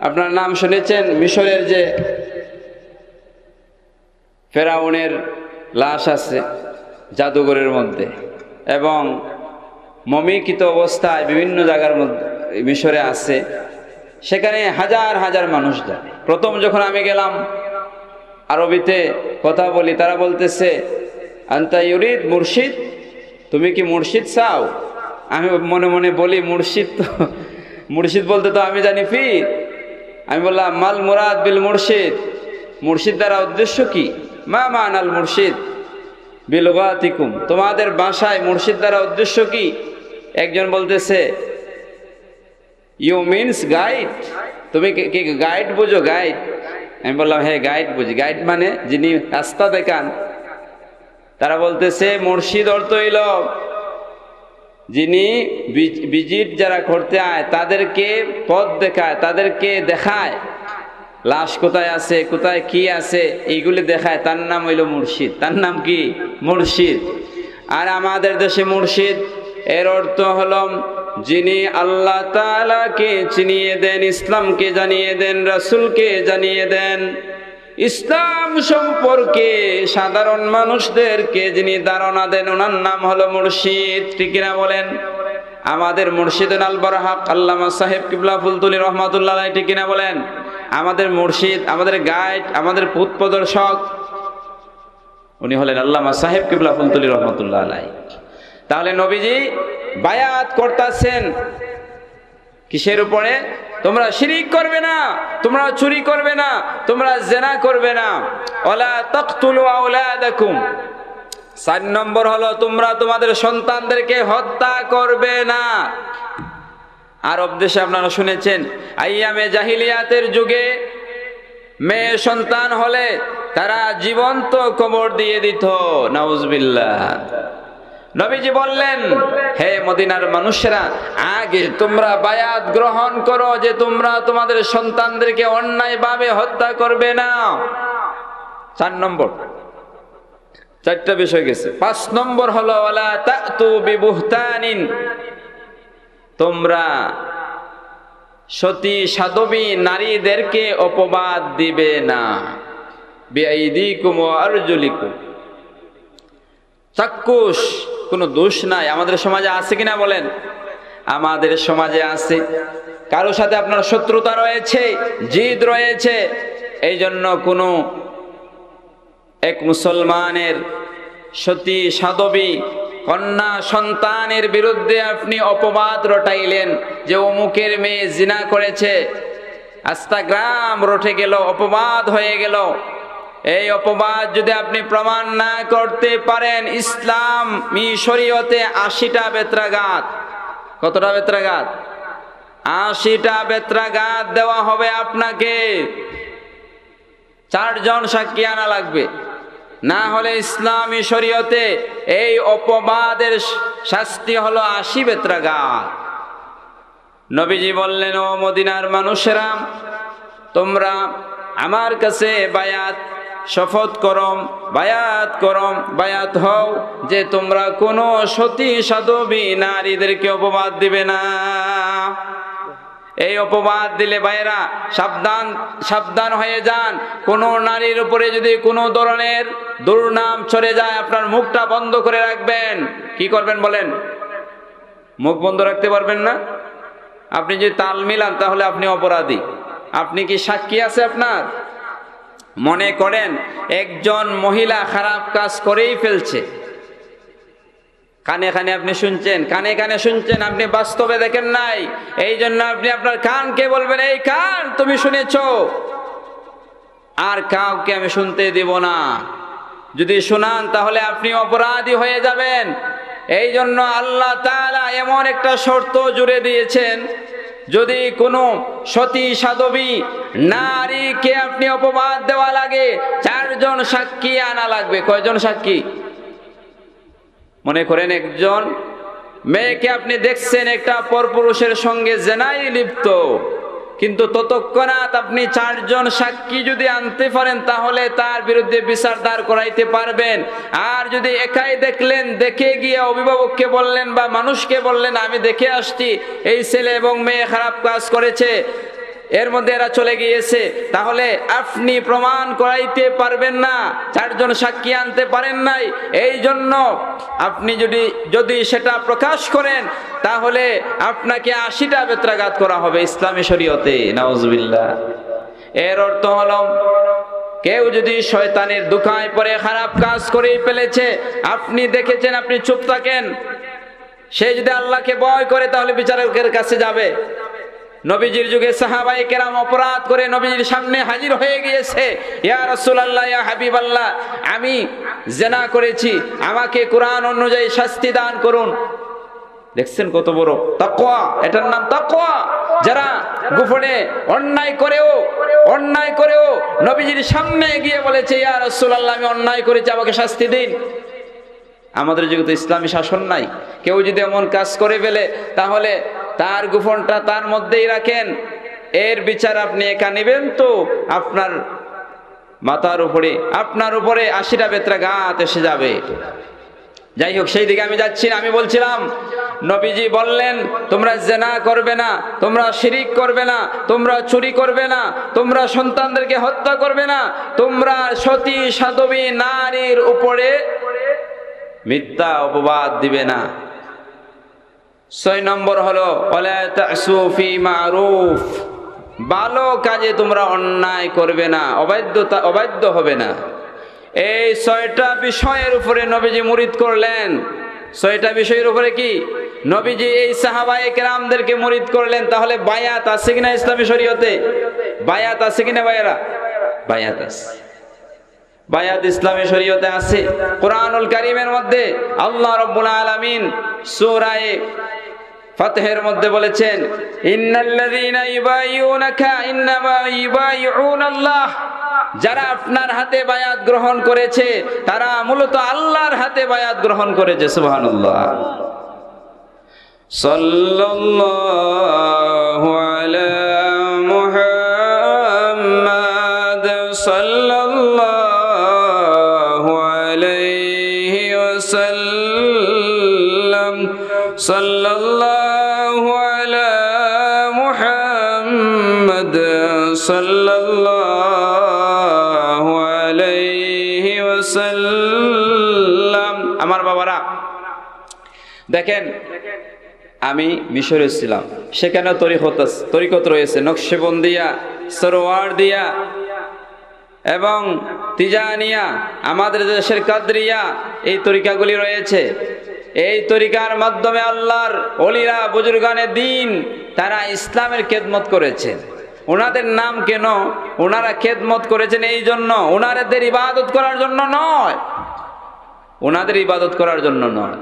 আপনার নাম শুনেছেন মিশরের যে ফেরাউনের লাশ আছে জাদুঘরের মধ্যে, এবং মমিকৃত অবস্থায় বিভিন্ন জায়গার মধ্যে মিশরে আছে, সেখানে হাজার হাজার মানুষ যায়। প্রথম যখন আমি গেলাম, আরবিতে কথা বলি, তারা বলতেছে আনতা ইউরিদ মুর্শিদ, তুমি কি মুর্শিদ চাও? আমি মনে মনে বলি মুর্শিদ তো, মুর্শিদ বলতে তো আমি জানি পীর। আমি বললাম মাল মুরাদ বিল মুর্শিদ, মুর্শিদ দ্বারা উদ্দেশ্য কি? মা মানাল মুর্শিদ বিলুগাতিকুম, তোমাদের ভাষায় মুর্শিদ দ্বারা উদ্দেশ্য কি? একজন বলতেছে ইউ মিনস গাইড, তুমি কি গাইড বুঝো? গাইড? আমি বললাম হ্যাঁ গাইড বুঝি। গাইড মানে যিনি রাস্তা দেখান। তারা বলতেছে মুর্শিদ অর্থ হইল যিনি ভিজিট যারা করতে আয় তাদেরকে পথ দেখায়, তাদেরকে দেখায় লাশ কোথায় আছে, কোথায় কি আছে, এইগুলি দেখায়, তার নাম হইল মুর্শিদ। তার নাম কি? মুর্শিদ। আর আমাদের দেশে মুর্শিদ এর অর্থ হল যিনি আল্লাহ তাআলাকে চিনিয়ে দেন, ইসলামকে জানিয়ে দেন, রাসূলকে জানিয়ে দেন, ইসলাম সম্পর্কে সাধারণ মানুষদেরকে যিনি ধারণা দেন, ওনার নাম হলো মুর্শিদ। ঠিক কিনা বলেন? আমাদের মুর্শিদুল আল বারহাক আল্লামা সাহেব কিবলা ফুলতুলি রহমাতুল্লাহ আলাইহি, ঠিক কিনা বলেন? আমাদের মুর্শিদ, আমাদের গাইড, আমাদের পথ প্রদর্শক উনি হলেন আল্লামা সাহেব কিবলা ফুলতুলি রহমাতুল্লাহ আলাইহি। তাহলে নবীজি বায়াত করতেছেন কিসের উপরে? তোমরা শিরিক করবে না, তোমরা চুরি করবে না, তোমরা জেনা করবে না, ওয়ালা তাকতুলু আওলাদাকুম। 4 নম্বর হলো তোমরা তোমাদের সন্তানদেরকে হত্যা করবে না। আরব দেশে আপনারা শুনেছেন আইয়ামে জাহিলিয়াতের যুগে মেয়ে সন্তান হলে তারা জীবন্ত কবর দিয়ে দিত। নাউজুবিল্লাহ। নবীজি বললেন হে মদিনার মানুষেরা, আগে তোমরা বায়াত গ্রহণ করো যে তোমরা তোমাদের সন্তানদেরকে অন্যায়ভাবে হত্যা করবে না। 4 নম্বর, 4টা বিষয় গেছে। 5 নম্বর হলো ওয়ালা তাতু বিবুহতানিন, তোমরা সতী সাধবী নারীদেরকে অপবাদ দিবে না। বিআইদিকুম ওয়া আরজুলিকুম, চাক্ষুষ কোনো দোষ নাই। আমাদের সমাজে আছে কিনা বলেন? আমাদের সমাজে আছে। কারো সাথে আপনার শত্রুতা রয়েছে, জিদ রয়েছে, এই জন্য কোনো এক মুসলমানের সতী সাধবী কন্যা সন্তানের বিরুদ্ধে আপনি অপবাদ রটাইলেন যে অমুকের মেয়ে জিনা করেছে, আস্তা গ্রাম রটে গেল, অপবাদ হয়ে গেল। এই অপবাদ যদি আপনি প্রমাণ না করতে পারেন, ইসলামী শরীয়তে 80টা বেত্রাঘাত, কতটা বেত্রাঘাত? 80টা বেত্রাঘাত দেওয়া হবে আপনাকে। 4 জন সাক্ষী আনা লাগবে, না হলে ইসলামী শরীয়তে এই অপবাদের শাস্তি হলো 80 বেত্রাঘাত। নবীজি বললেন, ও মদিনার মানুষেরা, তোমরা আমার কাছে বায়াত শপথ করম, বায়াত করম, বায়াত হও যে তোমরা কোনো সতী সাধবী নারীদেরকে অপবাদ দিবে না। এই অপবাদ দিলে ভাইরা সাবধান সাবধান হয়ে যান। কোনো নারীর উপরে যদি কোনো ধরনের দুর্নাম ছড়ে যায়, আপনার মুখটা বন্ধ করে রাখবেন। কি করবেন বলেন? মুখ বন্ধ রাখতে পারবেন না? আপনি যদি তাল মিলান তাহলে আপনি অপরাধী। আপনি কি সাক্ষী আছে আপনার? মনে করেন একজন মহিলা খারাপ কাজ করেই ফেলছে, কানে কানে আপনি শুনছেন, কানে কানে শুনছেন, আপনি বাস্তবে দেখেন নাই। এই জন্য আপনি আপনার কানকে বলবেন, এই কান তুমি শুনেছো, আর কাউকে আমি শুনতে দিব না। যদি শোনান তাহলে আপনি অপরাধী হয়ে যাবেন। এই জন্য আল্লাহ তাআলা এমন একটা শর্ত জুড়ে দিয়েছেন, যদি কোনো সতী সাধবী নারীকে আপনি অপবাদ দেওয়া লাগে, 4 জন সাক্ষী আনা লাগবে। কয়জন সাক্ষী? মনে করেন একজন মেয়েকে আপনি দেখছেন একটা পরপুরুষের সঙ্গে জেনায় লিপ্ত, কিন্তু ততক্ষণাৎ আপনি 4 জন সাক্ষী যদি আনতে পারেন তাহলে তার বিরুদ্ধে বিচার দাঁড় করাইতে পারবেন। আর যদি একাই দেখলেন, দেখে গিয়ে অভিভাবককে বললেন বা মানুষকে বললেন, আমি দেখে আসছি এই ছেলে এবং মেয়ে খারাপ কাজ করেছে, এর মধ্যে এরা চলে গিয়েছে, তাহলে আপনি প্রমাণ করাইতে পারবেন না, 4 জন সাক্ষী আনতে পারেন নাই। এই জন্য আপনি যদি সেটা প্রকাশ করেন তাহলে আপনাকে 80টা বেত্রাঘাত করা হবে ইসলামী শরীয়তে। নাউজুবিল্লাহ। এর অর্থ হলো, কেউ যদি শয়তানের দুখায় পড়ে খারাপ কাজ করেই ফেলেছে, আপনি দেখেছেন, আপনি চুপ থাকেন, সে যদি আল্লাহকে ভয় করে তাহলে বিচারকের কাছে যাবে। নবীজির যুগে সাহাবায়ে কেরাম অপরাধ করে নবীজির সামনে হাজির হয়ে গিয়েছে, ইয়া রাসূলুল্লাহ, ইয়া হাবিবাল্লাহ, আমি জিনা করেছি, আমাকে কোরআন অনুযায়ী শাস্তি দান করুন। দেখছেন কত বড় তাকওয়া, এটার নাম তাকওয়া। যারা গোপনে অন্যায় করেও নবীজির সামনে গিয়ে বলেছে, ইয়া রাসূলুল্লাহ, আমি অন্যায় করেছি, আমাকে শাস্তি দিন। আমাদের যুগে তো ইসলামী শাসন নাই। কেউ যদি এমন কাজ করে ফেলে তাহলে তার গোপনটা তার মধ্যেই রাখেন, এর বিচার আপনি একা নেবেন তো আপনার মাথার উপরে, আপনার উপরে 80টা বেত্রাঘাত এসে যাবে। যাই হোক, সেই দিকে আমি যাচ্ছি না। আমি বলছিলাম, নবীজি বললেন, তোমরা জিনা করবে না, তোমরা শিরিক করবে না, তোমরা চুরি করবে না, তোমরা সন্তানদেরকে হত্যা করবে না, তোমরা সতী সাধবী নারীর উপরে মিথ্যা অপবাদ দিবে না। 6 নম্বর হলো, ওয়ালা তাসু ফি মারুফ, ভালো কাজে তোমরা অন্যায় করবে না, অবাধ্য হবে না। এই 6টা বিষয়ের উপরে নবীজি মুরিদ করলেন। 6টা বিষয়ের উপরে কি নবীজি এই সাহাবায়ে কেরামদেরকে মুরিদ করলেন। তাহলে বায়াত আছে কিনা ইসলামী শরীয়তে? বায়াত আছে কিনা ভাইয়েরা? বায়াত আছে। বায়াত ইসলামী শরীয়তে আছে। কোরআনুল কারীমের মধ্যে আল্লাহ রাব্বুল আলামিন সূরা ফাতহের মধ্যে বলেছেন, ইন্নাল্লাযীনা ইউবাইয়ুনাকা ইন্নামা ইউবাইয়ুনাল্লাহ, যারা আপনার হাতে বায়াত গ্রহণ করেছে তারা মূলত আল্লাহর হাতে বায়াত গ্রহণ করেছে। সুবহানাল্লাহ। সাল্লাল্লাহু আলা মুহাম্মাদ সাল্লাল্লাহু আলাইহি ওয়াসাল্লাম, সাল্লাল্লাহু আলা মুহাম্মাদ দেখেন, আমি মিশরে ছিলাম, সেখানে তরিকত রয়েছে, নকশবন্দিয়া, সরোয়ারদিয়া এবং তিজানিয়া, আমাদের দেশের কাদরিয়া, এই তরিকাগুলি রয়েছে। এই তরিকার মাধ্যমে আল্লাহর ওলিরা বুজুর্গানে দিন তারা ইসলামের খেদমত করেছেন। ওনাদের নাম কেন? ওনারা খেদমত করেছেন এই জন্য, ওনাদের ইবাদত করার জন্য নয়, ওনাদের ইবাদত করার জন্য নয়।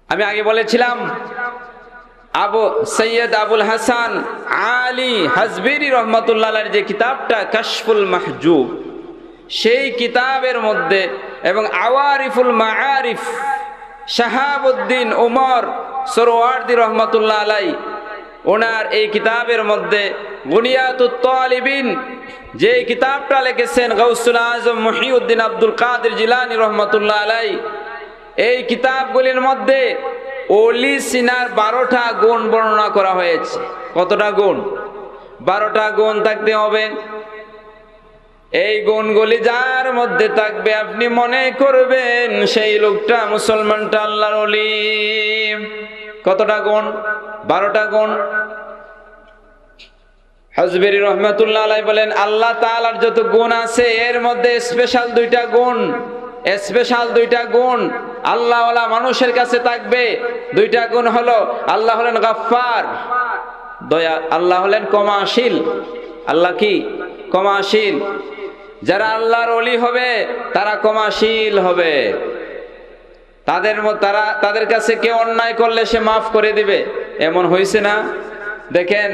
আমি আগে বলেছিলাম সৈয়দ আবুল হাসান আলী হাজবিরি রহমতুল্লাহ আলাইহির যে কিতাবটা কাশফুল মাহজুব, সেই কিতাবের মধ্যে এবং আওয়ারিফুল মাআরিফ শাহাবুদ্দিন উমর সরওয়ার্দী রহমতুল্লাহ আলাইহি ওনার এই কিতাবের মধ্যে বুনিয়াতুত তালিবিন যে কিতাবটা লিখেছেন গাউসুল আজম মুহিউদ্দিন আব্দুল কাদের জিলানী রহমতুল্লাহ আলাইহি, এই কিতাবগুলির মধ্যে ওলি সিনার 12টা গুণ বর্ণনা করা হয়েছে। কতটা গুণ? 12টা গুণ থাকতে হবে। এই গুণগুলি যার মধ্যে থাকবে আপনি মনে করবেন সেই লোকটা মুসলমানটা আল্লাহর ওলি। কতটা গুণ? 12টা গুণ। হাজবেরি রহমাতুল্লাহ আলাইহি বলেন আল্লাহ তাআলার যত গুণ আছে এর মধ্যে স্পেশাল 2টা গুণ, স্পেশাল 2টা গুণ আল্লাহওয়ালা মানুষের কাছে থাকবে। 2টা গুণ হলো, আল্লাহ হলেন গাফফার, দয়া, আল্লাহ হলেন ক্ষমাশীল। আল্লাহ কি? ক্ষমাশীল। যারা আল্লাহর ওলি হবে তারা ক্ষমাশীল হবে। তাদের কাছে কেউ অন্যায় করলে সে মাফ করে দিবে, এমন হয়েছে না? দেখেন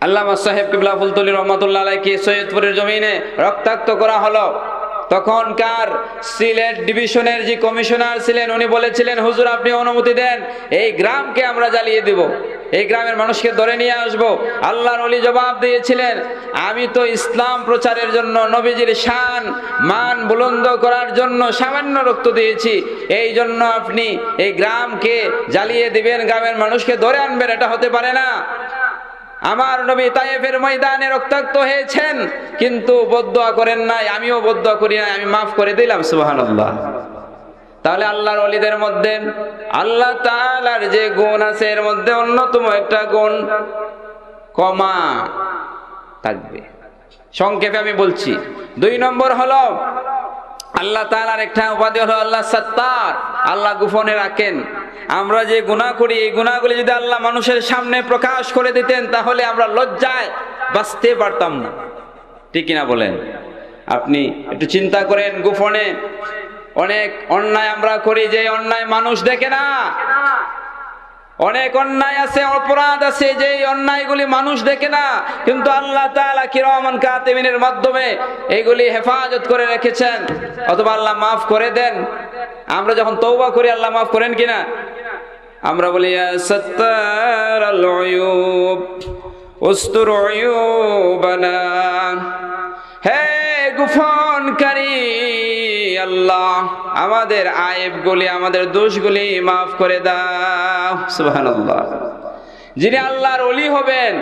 আল্লামা সাহেব কিবলা ফুলতলি রহমাতুল্লাহ আলাইহি সৈয়দপুরের জমিনে রক্তাক্ত করা হলো, তখনকার সিলেট ডিভিশনের যে কমিশনার ছিলেন উনি বলেছিলেন হুজুর আপনি অনুমতি দেন, এই গ্রামকে আমরা জ্বালিয়ে দিব, এই গ্রামের মানুষকে ধরে নিয়ে আসব। আল্লাহর ওলি জবাব দিয়েছিলেন আমি তো ইসলাম প্রচারের জন্য নবীজির শান মান বুলন্দ করার জন্য সামান্য রক্ত দিয়েছি, এই জন্য আপনি এই গ্রামকে জ্বালিয়ে দিবেন, গ্রামের মানুষকে ধরে আনবেন, এটা হতে পারে না। আমার নবী তায়েফের ময়দানে রক্তাক্ত হয়েছেন কিন্তু বদদুয়া করেন নাই, আমিও বদদুয়া করি নাই, আমি মাফ করে দিলাম। সুবহানাল্লাহ। তাহলে আল্লাহর ওলিদের মধ্যে আল্লাহ তাআলার যে গুণ আছে এর মধ্যে অন্যতম একটা গুণ ক্ষমা থাকবে। সংক্ষেপে আমি বলছি, 2 নম্বর হলো আল্লাহ তাআলার একটা উপাধি হলো আল্লাহ সাত্তার, আল্লাহ গোপনে রাখেন। আমরা যে গুনাহ করি এই গুনাহগুলি যদি আল্লাহ মানুষের সামনে প্রকাশ করে দিতেন তাহলে আমরা লজ্জায় বাঁচতে পারতাম না, ঠিক কিনা বলেন? আপনি একটু চিন্তা করেন, গোপনে অনেক অন্যায় আমরা করি যে অন্যায় মানুষ দেখে না, অনেক অন্যায় আছে, অপরাধ আছে যে অন্যায়গুলি মানুষ দেখে না, কিন্তু আল্লাহ তাআলা কিরামান কাতিবিনের মাধ্যমে এগুলি হেফাজত করে রেখেছেন, অথবা আল্লাহ মাফ করে দেন। আমরা যখন তওবা করি আল্লাহ মাফ করেন কিনা? আমরা বলি ইয়া সাত্তারাল উয়ুব উস্তুর উয়ুবানা, হে গোপনকারী আল্লাহ আমাদের আয়েবগুলি আমাদের দোষগুলি মাফ করে দাও। সুবহানাল্লাহ। যিনি আল্লাহর ওলি হবেন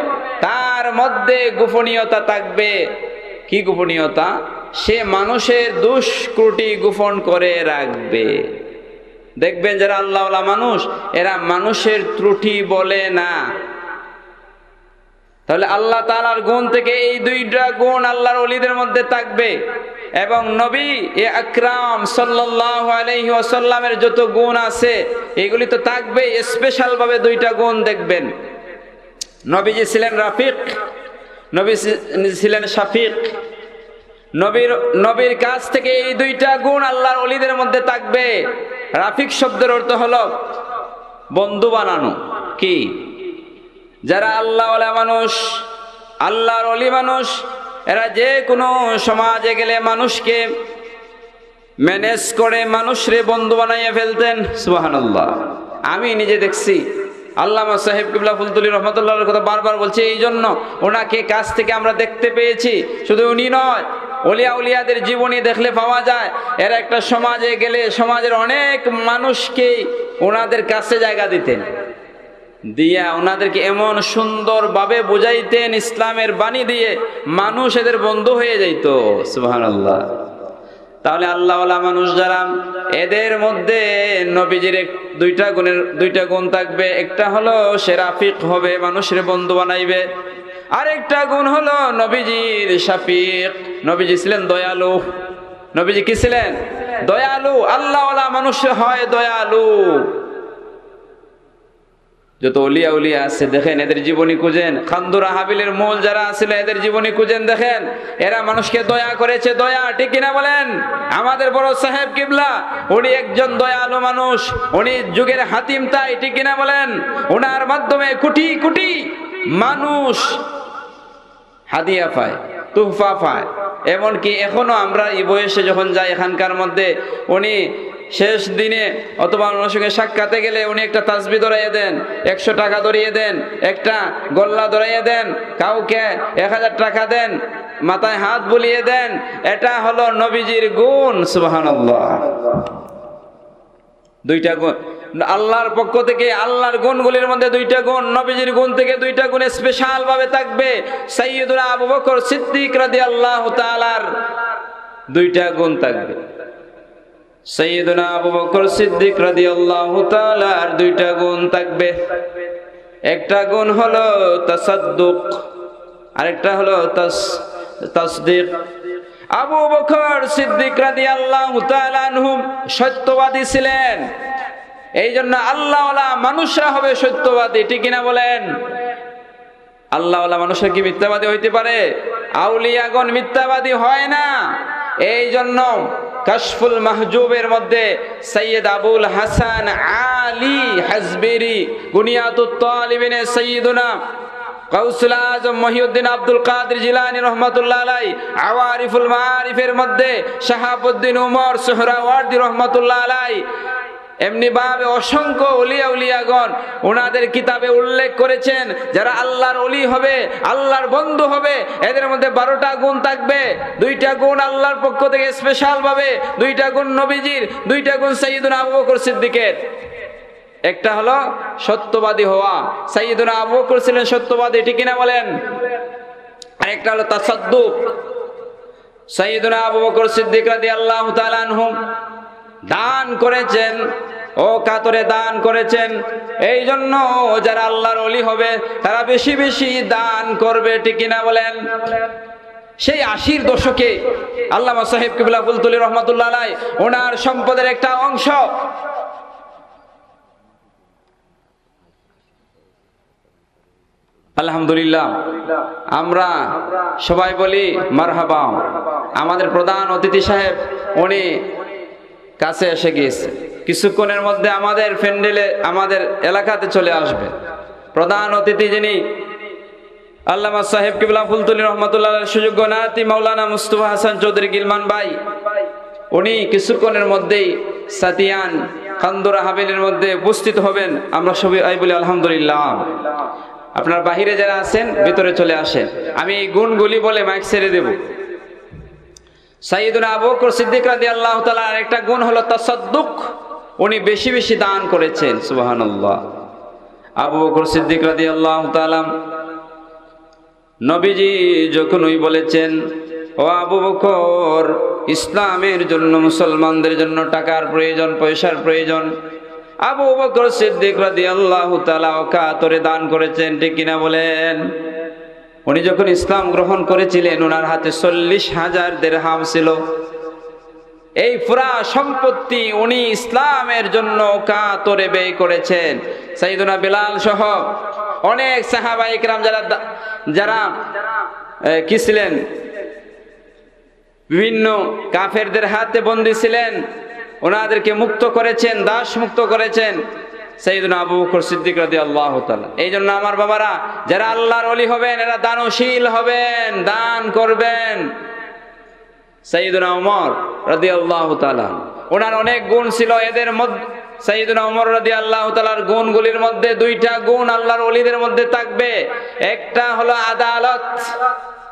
তার মধ্যে গোপনীয়তা থাকবে। কি গোপনীয়তা? সে মানুষের দোষ ত্রুটি গোপন করে রাখবে। দেখবেন যারা আল্লাহওয়ালা মানুষ এরা মানুষের ত্রুটি বলে না। তাহলে আল্লাহ তাআলার গুণ থেকে এই 2টা গুণ আল্লাহর ওলিদের মধ্যে থাকবে। এবং নবী আকরাম সাল্লাল্লাহু আলাইহি ওয়াসাল্লামের যত গুণ আছে এগুলি তো থাকবে, স্পেশাল ভাবে 2টা গুণ দেখবেন। নবীজি ছিলেন রাফিক, নবী ছিলেন শাফিক। নবীর কাছ থেকে এই 2টা গুণ আল্লাহর ওলিদের মধ্যে থাকবে। রাফিক শব্দের অর্থ হলো বন্ধু বানানো। কি? যারা আল্লাহওয়ালা মানুষ, আল্লাহর ওলি মানুষ, এরা যে কোনো সমাজে গেলে মানুষকে ম্যানেজ করে মানুষরে বন্ধু বানাইয়া ফেলতেন। সুবহানাল্লাহ। আমি নিজে দেখছি। আল্লামা সাহেব কিবলা ফুলতলি রহমাতুল্লাহর কথা বারবার বলছে, এই জন্য ওনাকে কাছ থেকে আমরা দেখতে পেয়েছি। শুধু উনি নয়, উলিয়াদের জীবনী দেখলে পাওয়া যায় এরা একটা সমাজে গেলে সমাজের অনেক মানুষকে ওনাদের কাছে জায়গা দিতেন, দিয়া ওনাদেরকে এমন সুন্দরভাবে বুঝাইতেন ইসলামের বাণী দিয়ে, মানুষ এদের বন্ধু হয়ে যাইত। সুবহানাল্লাহ। তাহলে আল্লাহওয়ালা মানুষ যারা, এদের মধ্যে নবীজির দুইটা গুণ থাকবে। একটা হলো সে রাফিক হবে, মানুষের বন্ধু বানাইবে। আরেকটা গুণ হলো নবীজির শাফিক, নবীজি ছিলেন দয়ালু। নবীজি কি ছিলেন? দয়ালু। আল্লাহওয়ালা মানুষ হয় দয়ালু। যত ওলিয়া উলিয়া আছে দেখেন, এদের জীবনী খুঁজেন। খান্দুরা হাবিলের মূল যারা ছিল, এদের জীবনী খুঁজেন, দেখেন এরা মানুষকে দয়া করেছে। দয়া, ঠিক কিনা বলেন? আমাদের বড় সাহেব কিবলা, উনি একজন দয়ালু মানুষ। উনি যুগের হাতিম, তাই ঠিক কিনা বলেন? ওনার মাধ্যমে কোটি কোটি মানুষ হাদিয়া পায়, তুহফা পায়। এমনকি এখনো আমরা এই বয়সে যখন যাই এখানকার মধ্যে, উনি শেষ দিনে অথবা ওনার সঙ্গে সাক্ষাতে গেলে উনি একটা তাসবিহ ধরাইয়ে দেন, 100 টাকা ধরিয়ে দেন, একটা গল্লা ধরাইয়ে দেন, কাউকে 1000 টাকা দেন, মাথায় হাত বুলিয়ে দেন। এটা হলো নবীজির গুণ। সুবহানাল্লাহ। দুইটা গুণ আল্লাহর পক্ষ থেকে, আল্লাহর গুণগুলির মধ্যে দুইটা গুণ, নবীজির গুণ থেকে দুইটা গুণ স্পেশাল ভাবে থাকবে। সাইয়্যিদুনা আবু বকর সিদ্দিক রাদিয়াল্লাহু তাআলার দুইটা গুণ থাকবে। সাইয়্যিদুনা আবু বকর সিদ্দিক রাদিয়াল্লাহু তাআলার দুইটা গুণ থাকবে। একটা গুণ হলো তাসাদ্দুক, আরেকটা হলো তাসদীক। আবু বকর সিদ্দিক রাদিয়াল্লাহু তাআলা আনহু সত্যবাদী ছিলেন। এই জন্য আল্লাহওয়ালা মানুষরা হবে সত্যবাদী, ঠিক কিনা বলেন? আল্লাহওয়ালা মানুষরা কি মিথ্যাবাদী হইতে পারে? আউলিয়াগণ মিথ্যাবাদী হয় না। এই জন্য কাশফুল মাহজুবের মধ্যে সৈয়দ আবুল হাসান আলী হাজবেরি, বুনিয়াতুত তালিবিনে সাইয়্যিদুনা গাউসুল আজম মহিউদ্দিন আব্দুল কাদের জিলানী রহমাতুল্লাহ আলাইহি, আওয়ারিফুল মাআরিফের মধ্যে শাহাবুদ্দিন উমর সোহরাওয়ার্দী রহমাতুল্লাহ আলাইহি, এমনি ভাবে অসংখ্য ওলিয়া উলিয়াগণ ওনাদের কিতাবে উল্লেখ করেছেন, যারা আল্লাহর ওলি হবে, আল্লাহর বন্ধু হবে, এদের মধ্যে 12টা গুণ থাকবে। 2টা গুণ আল্লাহর পক্ষ থেকে স্পেশাল ভাবে, 2টা গুণ নবীজির, 2টা গুণ সাইয়্যিদুনা আবু বকর সিদ্দিকের। একটা হলো সত্যবাদী হওয়া, সাইয়্যিদুনা আবু বকর ছিলেন সত্যবাদী, ঠিক কিনা বলেন? আরেকটা হলো তাসাদ্দুক। সাইয়্যিদুনা আবু বকর সিদ্দিক রাদিয়াল্লাহু তাআলা আনহু দান করেছেন, ও কাতরে দান করেছেন। এই জন্য যারা আল্লাহর ওলি হবে তারা বেশি বেশি দান করবে, ঠিক কিনা বলেন? সেই 80-র দশকে আল্লামা সাহেব কিবলা ফুলতুলি রহমাতুল্লাহ আলাইহি ওনার সম্পদের একটা অংশ আলহামদুলিল্লাহ আমরা সবাই বলি মারহাবা। আমাদের প্রধান অতিথি সাহেব উনি কাছে এসে গিয়েছে, কিছুক্ষণের মধ্যে আমাদের প্যান্ডেলে, আমাদের এলাকাতে চলে আসবে। প্রধান অতিথি যিনি আল্লামা সাহেব কিবলা ফুলতুলি রহমাতুল্লাহ আলাইহির সুযোগ্য নাতি মাওলানা মুস্তাফা হাসান চৌধুরী গিলমান ভাই, উনি কিছুক্ষণের মধ্যেই সাতিয়ান খান্দুরা হাবিলের মধ্যে উপস্থিত হবেন। আমরা সবাই বলি আলহামদুলিল্লাহ। আপনার বাহিরে যারা আছেন ভিতরে চলে আসেন। আমি এই গুণগুলি বলে মাইক ছেড়ে দেব। সাইয়্যিদুনা আবু বকর সিদ্দিক রাদিয়াল্লাহু তাআলা আরেকটা গুণ হলো তাসাদ্দুক। উনি বেশি বেশি দান করেছেন। সুবহানাল্লাহ। আবু বকর সিদ্দিক রাদিয়াল্লাহু তাআলা নবীজি যখন ওই বলেছেন, ও আবু বকর, ইসলামের জন্য, মুসলমানদের জন্য টাকার প্রয়োজন, পয়সার প্রয়োজন, আবু বকর সিদ্দিক রাদিয়াল্লাহু তাআলা কাতরে দান করেছেন, ঠিক কিনা বলেন? উনি যখন ইসলাম গ্রহণ করেছিলেন ওনার হাতে 40,000 দিরহাম ছিল। এই পুরা সম্পত্তি উনি ইসলামের জন্য কাতরে ব্যয় করেছেন। সাইয়্যিদুনা বিলাল সহ অনেক সাহাবায়ে কেরাম যারা কি ছিলেন, বিভিন্ন কাফেরদের হাতে বন্দী ছিলেন, ওনাদেরকে মুক্ত করেছেন, দাস মুক্ত করেছেন সাইয়্যিদুনা আবু বকর সিদ্দিক রাদিয়াল্লাহু তাআলা। এই জন্য আমার বাবারা, যারা আল্লাহর ওলি হবেন এরা দানশীল হবেন, দান করবেন। সাইয়্যিদুনা ওমর রাদিয়াল্লাহু তাআলা ওনার অনেক গুণ ছিল, এদের মধ্যে সাইয়্যিদুনা ওমর রাদিয়াল্লাহু তাআলার গুণগুলির মধ্যে 2টা গুণ আল্লাহর ওলিদের মধ্যে থাকবে। একটা হলো আদালত,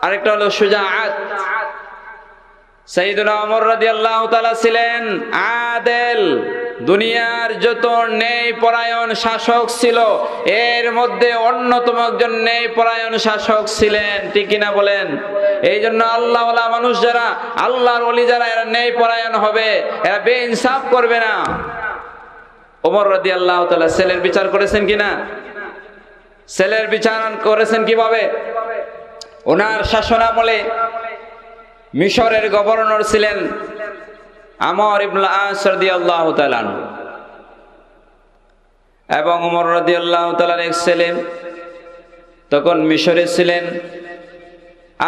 আরেকটা হলো শুজাআত। সাইয়েদুনা ওমর রাদিয়াল্লাহু তাআলা ছিলেন আদেল, দুনিয়ার যত ন্যায়পরায়ণ শাসক ছিল এর মধ্যে অন্যতম একজন ন্যায়পরায়ণ শাসক ছিলেন, ঠিক কিনা বলেন? এই জন্য আল্লাহওয়ালা মানুষ যারা, আল্লাহর ওলি যারা, এরা ন্যায়পরায়ণ হবে, এরা বেইনসাফ করবে না। ওমর রাদিয়াল্লাহু তাআলা ছেলের বিচার করেছেন কিনা? ছেলের বিচার করেছেন কিভাবে? ওনার শাসনামলে মিশরের গভর্নর ছিলেন আমর ইবনুল আস রাদিয়াল্লাহু তাআলা আনহু, এবং ওমর রাদিয়াল্লাহু তাআলার এক ছেলে তখন মিশরে ছিলেন।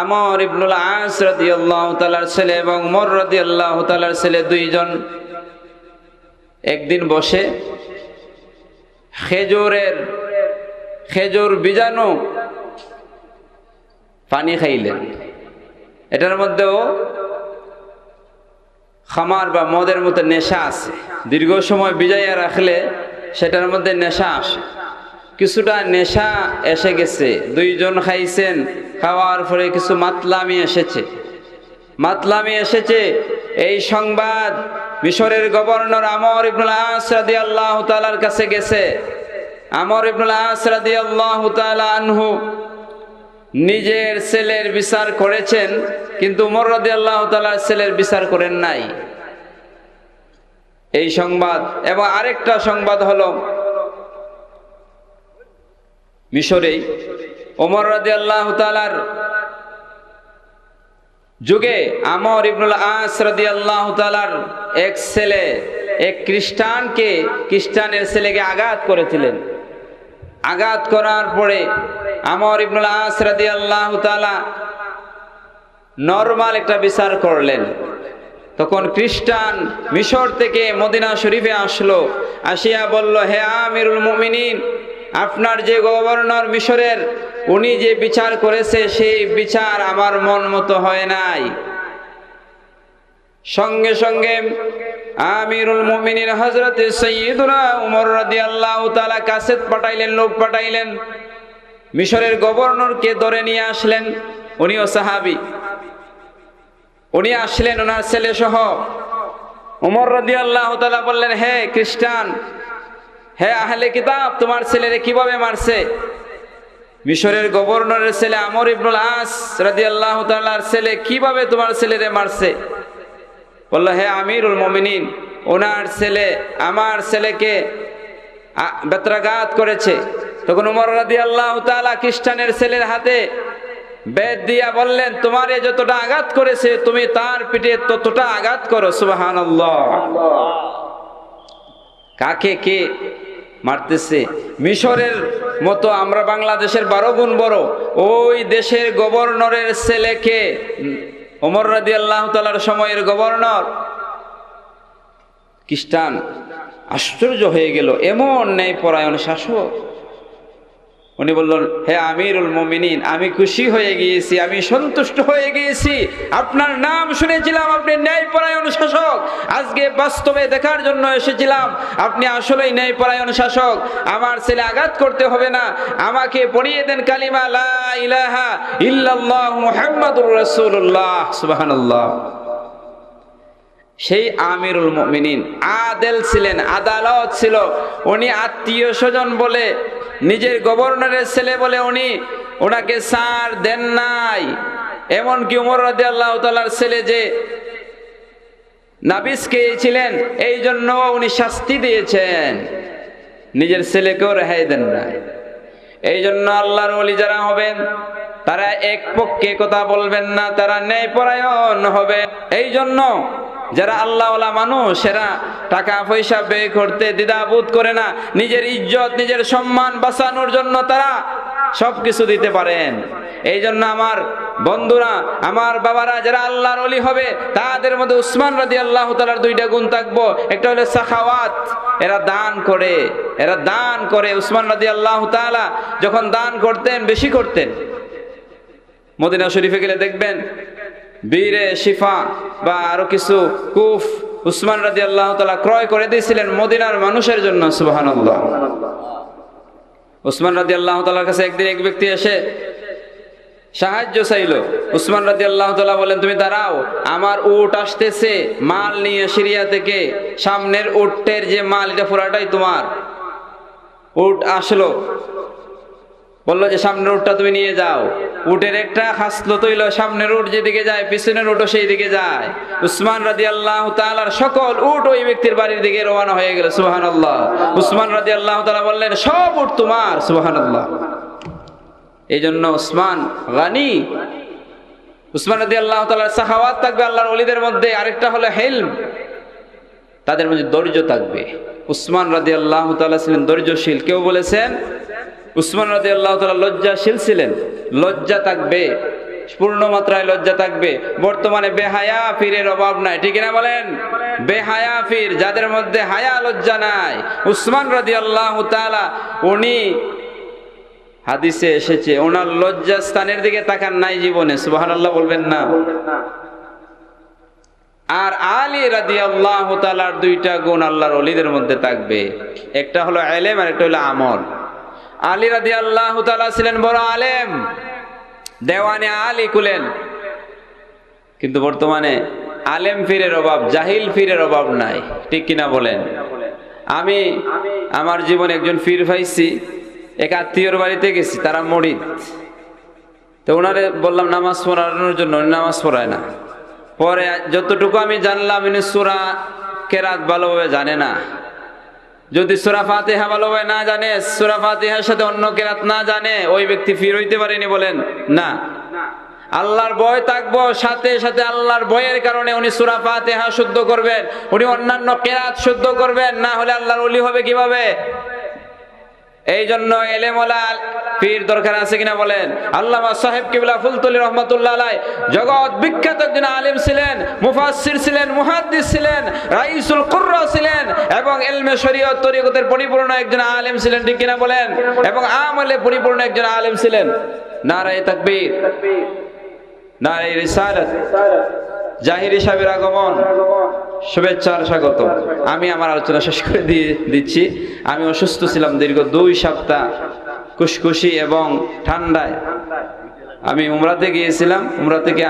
আমর ইবনুল আস রাদিয়াল্লাহু তাআলার ছেলে এবং ওমর রাদিয়াল্লাহু তাআলার ছেলে দুইজন একদিন বসে খেজুর বীজাণু পানি খাইলেন। এটার মধ্যেও খামার বা মদের মতো নেশা আছে, দীর্ঘ সময় ভিজাইয়া রাখলে সেটার মধ্যে নেশা আসে। কিছুটা নেশা এসে গেছে, দুইজন খাইছেন, খাওয়ার পরে কিছু মাতলামি এসেছে। এই সংবাদ মিশরের গভর্নর আমর ইবনুল আস রাদিয়াল্লাহু তাআলার কাছে গেছে। আমর ইবনুল আস রাদিয়াল্লাহু তাআলা আনহু নিজের ছেলের বিচার করেছেন, কিন্তু ওমর রাদিয়াল্লাহু তাআলার ছেলের বিচার করেন নাই। এই সংবাদ, এবং আরেকটা সংবাদ হলো মিশরেই ওমর রাদিয়াল্লাহু তাআলার যুগে আমর ইবনুল আস রাদিয়াল্লাহু তাআলার এক ছেলে এক খ্রিস্টানের ছেলেকে আঘাত করেছিলেন। আঘাত করার পরে আমর ইবনুল আস রাদিয়াল্লাহু তাআলা নরমাল একটা বিচার করলেন। তখন খ্রিস্টান মিশর থেকে মদিনা শরীফে আসলো, আসিয়া বলল, হে আমিরুল মুমিনিন, আপনার যে গভর্নর মিশরের, উনি যে বিচার করেছে সেই বিচার আমার মন মতো হয় নাই। সঙ্গে সঙ্গে আমিরুল মুমিনিন হযরত সাইয়্যিদুনা ওমর রাদিয়াল্লাহু তাআলা কাসেদ পাঠাইলেন, লোক পাঠাইলেন, মিশরের গভর্নরকে ধরে নিয়ে আসলেন। উনিও সাহাবী, উনি আসলেন ওনার ছেলে সহ। ওমর রাদিয়াল্লাহু তাআলা বললেন, হে খ্রিস্টান, হে আহলে কিতাব, তোমার ছেলেরে কিভাবে মারছে? মিশরের গভর্নরের ছেলে আমর ইবনুল আস রাদিয়াল্লাহু তাআলার ছেলে কিভাবে তোমার ছেলেরে মারছে? বলল, হে আমিরুল মুমিনিন, ওনার ছেলে আমার ছেলেকে বেত্রাঘাত করেছে। তখন ওমর রাদিয়াল্লাহু তাআলা খ্রিস্টানের ছেলের হাতে বেত দিয়া বললেন, তোমারে যতটা আঘাত করেছে তুমি তার পিঠে ততটা আঘাত করো। সুবহানাল্লাহ। কাকে কে মারতেছে? মিশরের মতো আমরা বাংলাদেশের 12 গুণ বড় ওই দেশের গভর্নরের ছেলেকে, ওমর রাদিয়াল্লাহু তাআলার সময়ের গভর্নর খ্রিস্টান। আশ্চর্য হয়ে গেল, এমন ন্যায়পরায়ণ শাসক। উনি বললেন, হে আমিরুল মুমিনিন, আমি খুশি হয়ে গিয়েছি, আমি সন্তুষ্ট হয়ে গিয়েছি। আপনার নাম শুনেছিলাম, আপনি ন্যায়পরায়ণ শাসক। আজকে বাস্তবে দেখার জন্য এসেছিলাম আপনি আসলেই ন্যায়পরায়ণ শাসক। আমার ছেলে আঘাত করতে হবে না, আমাকে পড়িয়ে দেন কালিমা লা ইলাহা ইল্লাল্লাহ মুহাম্মাদুর রাসূলুল্লাহ। সুবহানাল্লাহ। সেই আমিরুল মুমিনিন আদেল ছিলেন, আদালত ছিল। উনি আত্মীয় স্বজন বলে, নিজের গভর্নরের ছেলে বলে উনি ওনাকে ছাড় দেন নাই। এমনকি ওমর রাদিয়াল্লাহু তাআলার ছেলে যে নাবিস খেয়েছিলেন, এই জন্য উনি শাস্তি দিয়েছেন, নিজের ছেলেকেও রেহাই দেন না। এই জন্য আল্লাহর ওলি যারা হবেন তারা এক পক্ষে কথা বলবেন না, তারা ন্যায়পরায়ণ হবে। এই জন্য যারা আল্লাহওয়ালা মানুষ, এরা টাকা পয়সা ব্যয় করতে দ্বিধাবোধ করে না। নিজের ইজ্জত, নিজের সম্মান বাঁচানোর জন্য তারা সবকিছু দিতে পারেন। এই জন্য আমার বন্ধুরা, আমার বাবারা যারা আল্লাহর ওলি হবে, তাদের মধ্যে উসমান রাদিয়াল্লাহু তাআলার 2টা গুণ থাকবো। একটা হলো সাখাওয়াত, এরা দান করে। উসমান রাদিয়াল্লাহু তাআলা যখন দান করতেন, বেশি করতেন। মদিনা শরীফে গেলে দেখবেন বীরে শিফা বা আরো কিছু কুফ উসমান রাদিয়াল্লাহু তাআলা ক্রয় করে দিয়েছিলেন মদিনার মানুষের জন্য। সুবহানাল্লাহ। উসমান রাদিয়াল্লাহু তাআলার কাছে একদিন এক ব্যক্তি এসে সাহায্য চাইল। উসমান রাদিয়াল্লাহু তাআলা বলেন, তুমি দাঁড়াও, আমার উট আসতেছে মাল নিয়ে সিরিয়া থেকে, সামনের উটের যে মাল এটা পুরাটাই তোমার। উট আসলো, বললো যে সামনের উটটা তুমি নিয়ে যাও। উটের একটা খাসলত হইল সামনের উট যেদিকে যায় পিছনের উটও সেই দিকে যায়। উসমান রাদিয়াল্লাহু তাআলার সকল উট ওই ব্যক্তির বাড়ির দিকে রওনা হয়ে গেল। সুবহানাল্লাহ। উসমান রাদিয়াল্লাহু তাআলা বললেন, সব উট তোমার। সুবহানাল্লাহ। এই জন্য উসমান গানি। উসমান রাদিয়াল্লাহু তাআলার সাখাওয়াত থাকবে আল্লাহর ওলিদের মধ্যে। আরেকটা হলো হিলম, তাদের মধ্যে ধৈর্য থাকবে। উসমান রাদিয়াল্লাহু তাআলা ছিলেন ধৈর্যশীল। কেউ বলেছেন উসমান রাদিয়াল্লাহু তাআলা লজ্জাশীল ছিলেন। লজ্জা থাকবে, পূর্ণ মাত্রায় লজ্জা থাকবে। বর্তমানে বেহায়া পীরের অভাব নাই, ঠিক না বলেন? বেহায়া পীর, যাদের মধ্যে হায়া লজ্জা নাই। উসমান রাদিয়াল্লাহু তাআলা, উনি হাদিসে এসেছে ওনার লজ্জা স্থানের দিকে তাকান নাই জীবনে। সুবহানাল্লাহ বলবেন না? আর আলী রাদিয়াল্লাহু তাআলার দুইটা গুণ আল্লাহর ওলিদের মধ্যে থাকবে, একটা হলো ইলম আর একটা হলো আমল। আলী রাদিয়াল্লাহু তাআলা ছিলেন বড় আলেম, দেওয়ানে আলী কুলেন। কিন্তু বর্তমানে আলেম পীরের অভাব, জাহিল পীরের অভাব নাই, ঠিক কিনা বলেন? আমি আমার জীবনে একজন পীর পাইছি, এক আত্মীয়র বাড়িতে গেছি, তারা মুরিদ। তো ওনারে বললাম নামাজ পড়ানোর জন্য, নামাজ পড়ায় না। পরে যতটুকু আমি জানলাম, ইনি সূরা কেরাত ভালোভাবে জানে না। যদি সূরা ফাতিহা ভালোভাবে না জানে, সূরা ফাতিহার সাথে অন্য কেরাত না জানে, ওই ব্যক্তি পীর হইতে পারেনি বলেন? না। আল্লাহর ভয় থাকবো, সাথে সাথে আল্লাহর ভয়ের কারণে উনি সূরা ফাতিহা শুদ্ধ করবেন, উনি অন্যান্য কেরাত শুদ্ধ করবেন, না হলে আল্লাহর ওলি হবে কিভাবে? এই জন্য এলেমওয়ালা পীর দরকার আছে কিনা বলেন? আল্লামা সাহেব কিবলা ফুলতলি রহমাতুল্লাহ আলাইহি জগৎ বিখ্যাত একজন আলেম ছিলেন, মুফাসসির ছিলেন, মুহাদ্দিস ছিলেন, রাইসুল কুররা ছিলেন, এবং ইলমে শরীয়ত তরিকতের পরিপূর্ণ একজন আলেম ছিলেন, ঠিক কিনা বলেন? এবং আমলে পরিপূর্ণ একজন আলেম ছিলেন। নারায়ে তাকবীর, নারায়ে রিসালাত। জাহিরি সাহেবের আগমন, শুভেচ্ছার স্বাগত। আমি আমার আলোচনা শেষ করে দিচ্ছি। আমি অসুস্থ ছিলাম দীর্ঘ 2 সপ্তাহ, কুশকুশি এবং ঠান্ডায়। আমি উমরাতে গিয়েছিলাম, উমরা থেকে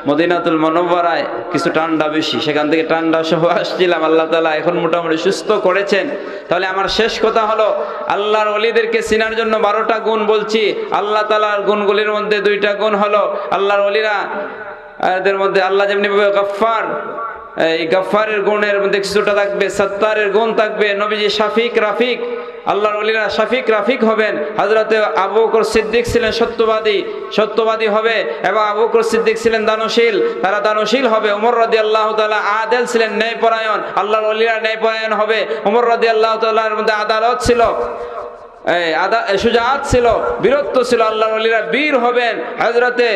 মদিনাতুল মুনাওয়ারায় কিছু ঠান্ডা বেশি, সেখান থেকে ঠান্ডা সহ আসছিলাম। আল্লাহ তাআলা এখন মোটামুটি সুস্থ করেছেন। তাহলে আমার শেষ কথা হলো, আল্লাহর ওলিদেরকে চিনার জন্য 12টা গুণ বলছি। আল্লাহ তাআলার গুণগুলির মধ্যে 2টা গুণ হলো, আল্লাহর ওলিরা এদের মধ্যে আল্লাহ যেমনি গফফার, এই গফফারের গুণের মধ্যে কিছুটা থাকবে, সত্তারের গুণ থাকবে। নবীজি শাফিক রাফিক, আল্লাহর ওলিরা শাফিক রাফিক হবেন। হযরতে আবু বকর সিদ্দিক ছিলেন সত্যবাদী হবে, এবং আবু বকর সিদ্দিক ছিলেন দানশীল, তারা দানশীল হবে। ওমর রাদিয়াল্লাহু তাআলা আদেল ছিলেন, ন্যায়পরায়ণ, আল্লাহর ওলিরা ন্যায়পরায়ণ হবে। ওমর রাদিয়াল্লাহু তাআলার মধ্যে আদালত ছিল, সুজাআত ছিল, বীরত্ব ছিল, আল্লাহর ওলিরা বীর হবেন। হযরতে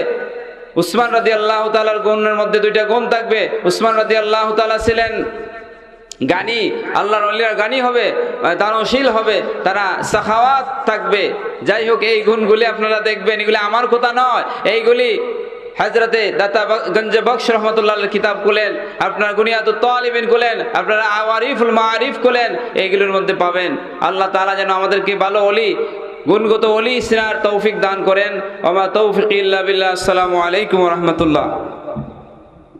উসমান রাদিয়াল্লাহু তাআলার গুণের মধ্যে 2টা গুণ থাকবে। উসমান রাদিয়াল্লাহু তাআলা ছিলেন গানি, আল্লাহর ওলিরা গানি হবে, দানশীল হবে, তারা সাখাওয়াত থাকবে। যাই হোক, এই গুণগুলি আপনারা দেখবেন, এগুলি আমার কথা নয়, এইগুলি হযরতে দাতা গঞ্জে বখশ রহমাতুল্লাহ আলাইহির কিতাব খুলেন, আপনারা গুনিয়াতুত তালিবিন খুলেন, আপনারা আওয়ারিফুল মাআরিফ খুলেন, এইগুলোর মধ্যে পাবেন। আল্লাহ তাআলা যেন আমাদেরকে ভালো ওলি, গুণগত ওলি চিনার তৌফিক দান করেন। ওয়া মা তৌফিক ইল্লা বিল্লাহ। আসসালামু আলাইকুম ওয়া রাহমাতুল্লাহ।